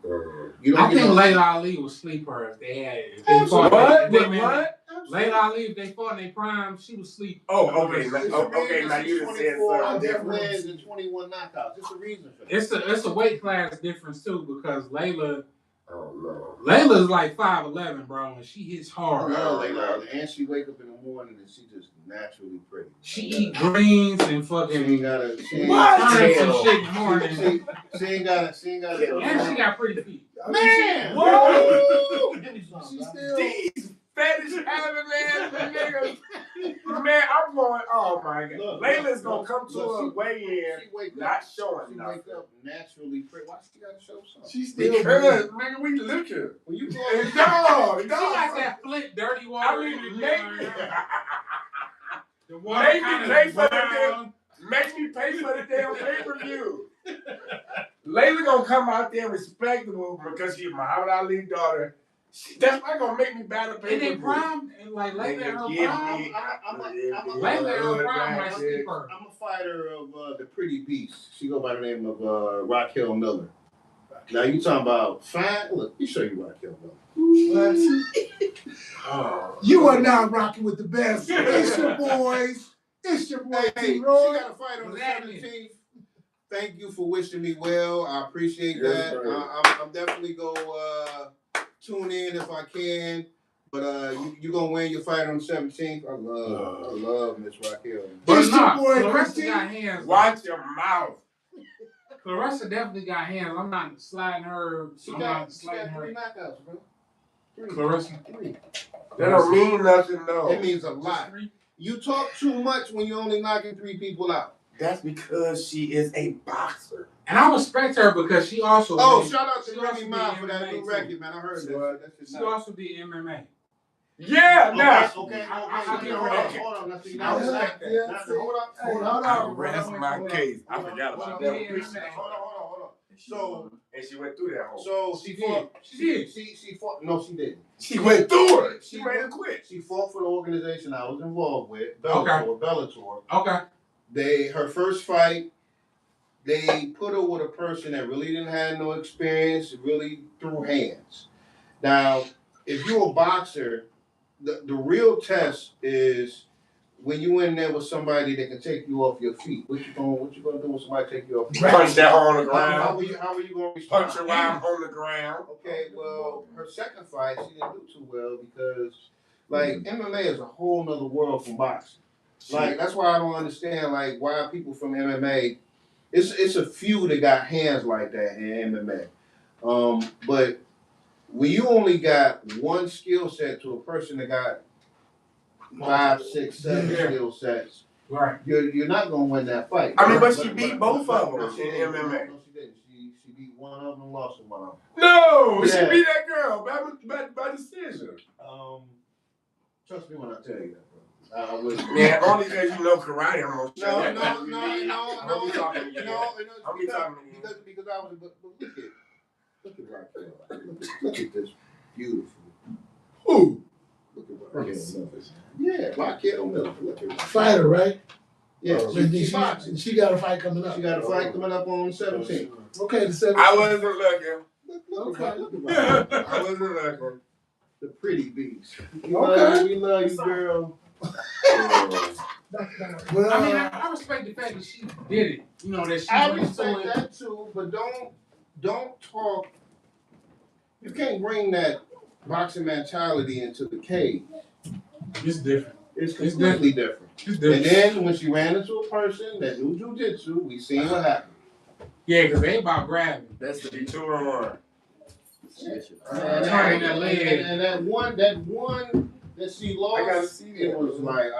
you don't. I think Layla Ali would sleep her if they had. If they fought. What? Layla Ali, if they fought in their prime, she would sleep. Oh, okay. Okay, now you just said something. Wins and 21 knockouts. There's a reason for that. It's a weight class difference too, because Layla. Oh no. Layla's like 5'11", bro, and she hits hard. I love Layla, and she wake up in the morning and she just naturally pretty. She eat greens and fucking. She ain't gotta. She ain't some shit in the morning. She ain't gotta. And she got pretty feet. Man, whoa! She's still. These fetish having niggas. Man, I'm going. Oh my god. Layla's gonna come to a weigh-in, not showing. She wake up naturally pretty. Why she gotta show something? She's still. Because man, we look at. When you she got that Flint dirty water. I mean, the water make me pay for the damn pay-per-view. Layla gonna come out there respectable because she's Muhammad Ali's daughter. That's not gonna make me bad at pay-per-view. In their prime, and like Layla in her prime, Layla in her prime might sleep her. I'm a fighter of the Pretty Beast. She go by the name of Raquel Miller. Now you talking about fine? Look, let me show you Raquel Miller. What? You are now rocking with the best. It's your boys. It's your boy. Hey, she got a fight on the 17th. Thank you for wishing me well. I appreciate that. I'm definitely go tune in if I can. But you gonna win your fight on the 17th. I love Miss Raquel. But it's your boy. Clarissa got hands. Watch your mouth. Clarissa definitely got hands. I'm not sliding her. She got 3 knockouts, bro. Clarissa. 3. That don't mean nothing, though. It means a lot. You talk too much when you're only knocking 3 people out. That's because she is a boxer. And I respect her because she also. Shout out to Remy Ma for that new record, man. I heard that. She also did MMA. Yeah, Okay. Hold on. I rest my case. I forgot about that. Hold on. So, and she went through that whole. So she fought. She fought. No, she didn't. She went through it. She ready to quit. She fought for the organization I was involved with, Bellator. Okay. Her first fight, they put her with a person that really didn't have no experience, really threw hands. Now, if you're a boxer, the real test is when you in there with somebody that can take you off your feet. What you gonna do when somebody take you off your feet? Punch that on the ground. How are you gonna respond? Punch around on the ground. Okay, well, her second fight, she didn't do too well because, like, MMA is a whole nother world from boxing. Like, that's why I don't understand, like, why people from MMA, it's a few that got hands like that in MMA. But when you only got one skill set to a person that got 5, 6, 7 skill sets, right? You're not gonna win that fight. I mean, but she beat both of them in MMA. No, she didn't. She beat one of them and lost to one of them. No, she beat that girl by decision. Trust me when I tell you that, bro. I wouldn't. Yeah, only because you know karate. I'm No. I'll be talking to you. Because I was. But look at Raquel. Look at this beautiful. Who? Look at Raquel. Yeah, Raquel Miller. Look at her. Fighter, right? Yeah, she got a fight coming up. She got a fight coming up on the 17th. Okay, the 17th. I wasn't looking. Look at I wasn't looking. The pretty beast. We Okay. love you, girl. Well, I mean, I respect the fact that she did it. You know, that she I went respect into it. that too, but don't talk. You can't bring that boxing mentality into the cage. It's different. It's completely different. It's different. And then when she ran into a person that knew jiu-jitsu, we seen what happened. Yeah, because they ain't grabbing. That's the 2-1. And that one that she lost, I gotta see it that. was like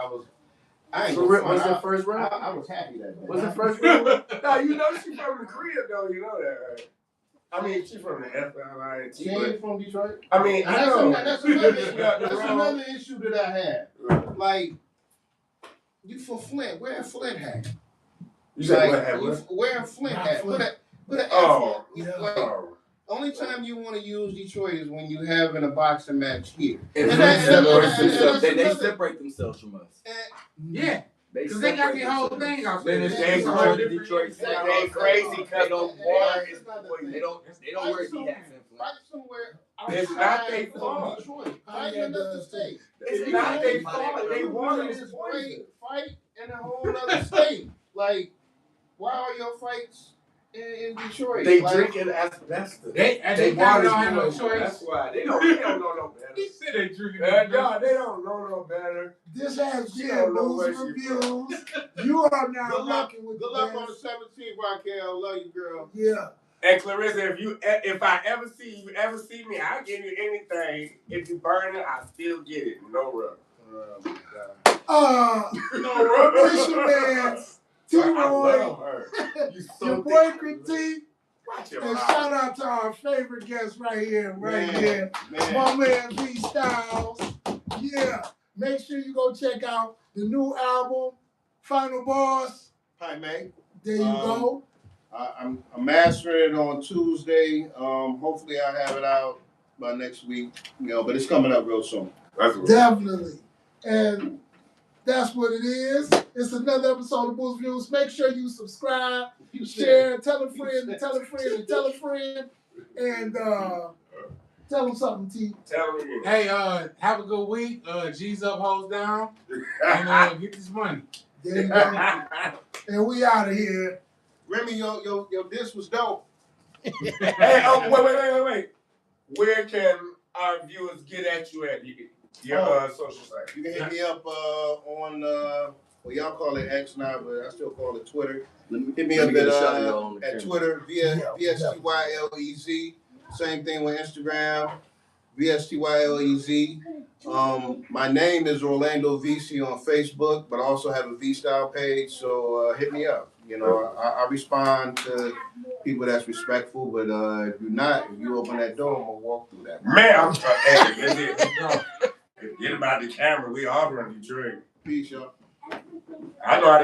Was the first round? I was happy that day. Was the first round? No, you know she from the crib though. You know that, right? I mean, she from the FLINT. She ain't from Detroit. I mean, I know. That's another issue that I had. Like, you from Flint? Where Flint hat? You said like, what? Wearing Flint hat. Put a Oh, F on. Like, only time you want to use Detroit is when you having a boxing match here. They separate themselves from us. Yeah. Because they got the whole thing out there. They Detroit. They crazy because they don't wear D hats. Fight somewhere it's not their fault. Detroit. Fight in another state. It's not their fault. They wanted this this great fight in a whole other state. Like, why are your fights in Detroit? They drinking asbestos. They don't have no choice. That's why they don't know no better. He said they drinking No, they don't know no better. This has been Moves Reviews. You are now rocking with Good luck on the 17th, Raquel. Love you, girl. Yeah. And Clarissa, if I ever see me, I'll give you anything. If you burn it, I still get it. No rub. No rub. It's your man, T-Roy. Your boy Critique. And shout out to our favorite guest right here. My man V Styles. Yeah. Make sure you go check out the new album, Final Boss. Hi, May. There you go. I'm mastering it on Tuesday. Hopefully I'll have it out by next week. But it's coming up real soon. Definitely. And that's what it is. It's another episode of Moves Reviews. Make sure you subscribe, share, tell a friend, and tell a friend, and tell a friend. And tell them something, T. Tell them again. Hey, have a good week. G's up, hoes down. And get this money. There you go. And we out of here. Remy, your disc was dope. Hey, wait. Where can our viewers get at you at your social site? You can hit me up on, y'all call it X now, but I still call it Twitter. Hit me up at Twitter, VSTYLEZ. Same thing with Instagram, VSTYLEZ. My name is Orlando VC on Facebook, but I also have a V-Style page, so hit me up. I respond to people that's respectful, but if you open that door, I'm going to walk through that. Man, forget about the camera. We offering Detroit. Peace, y'all. I know how to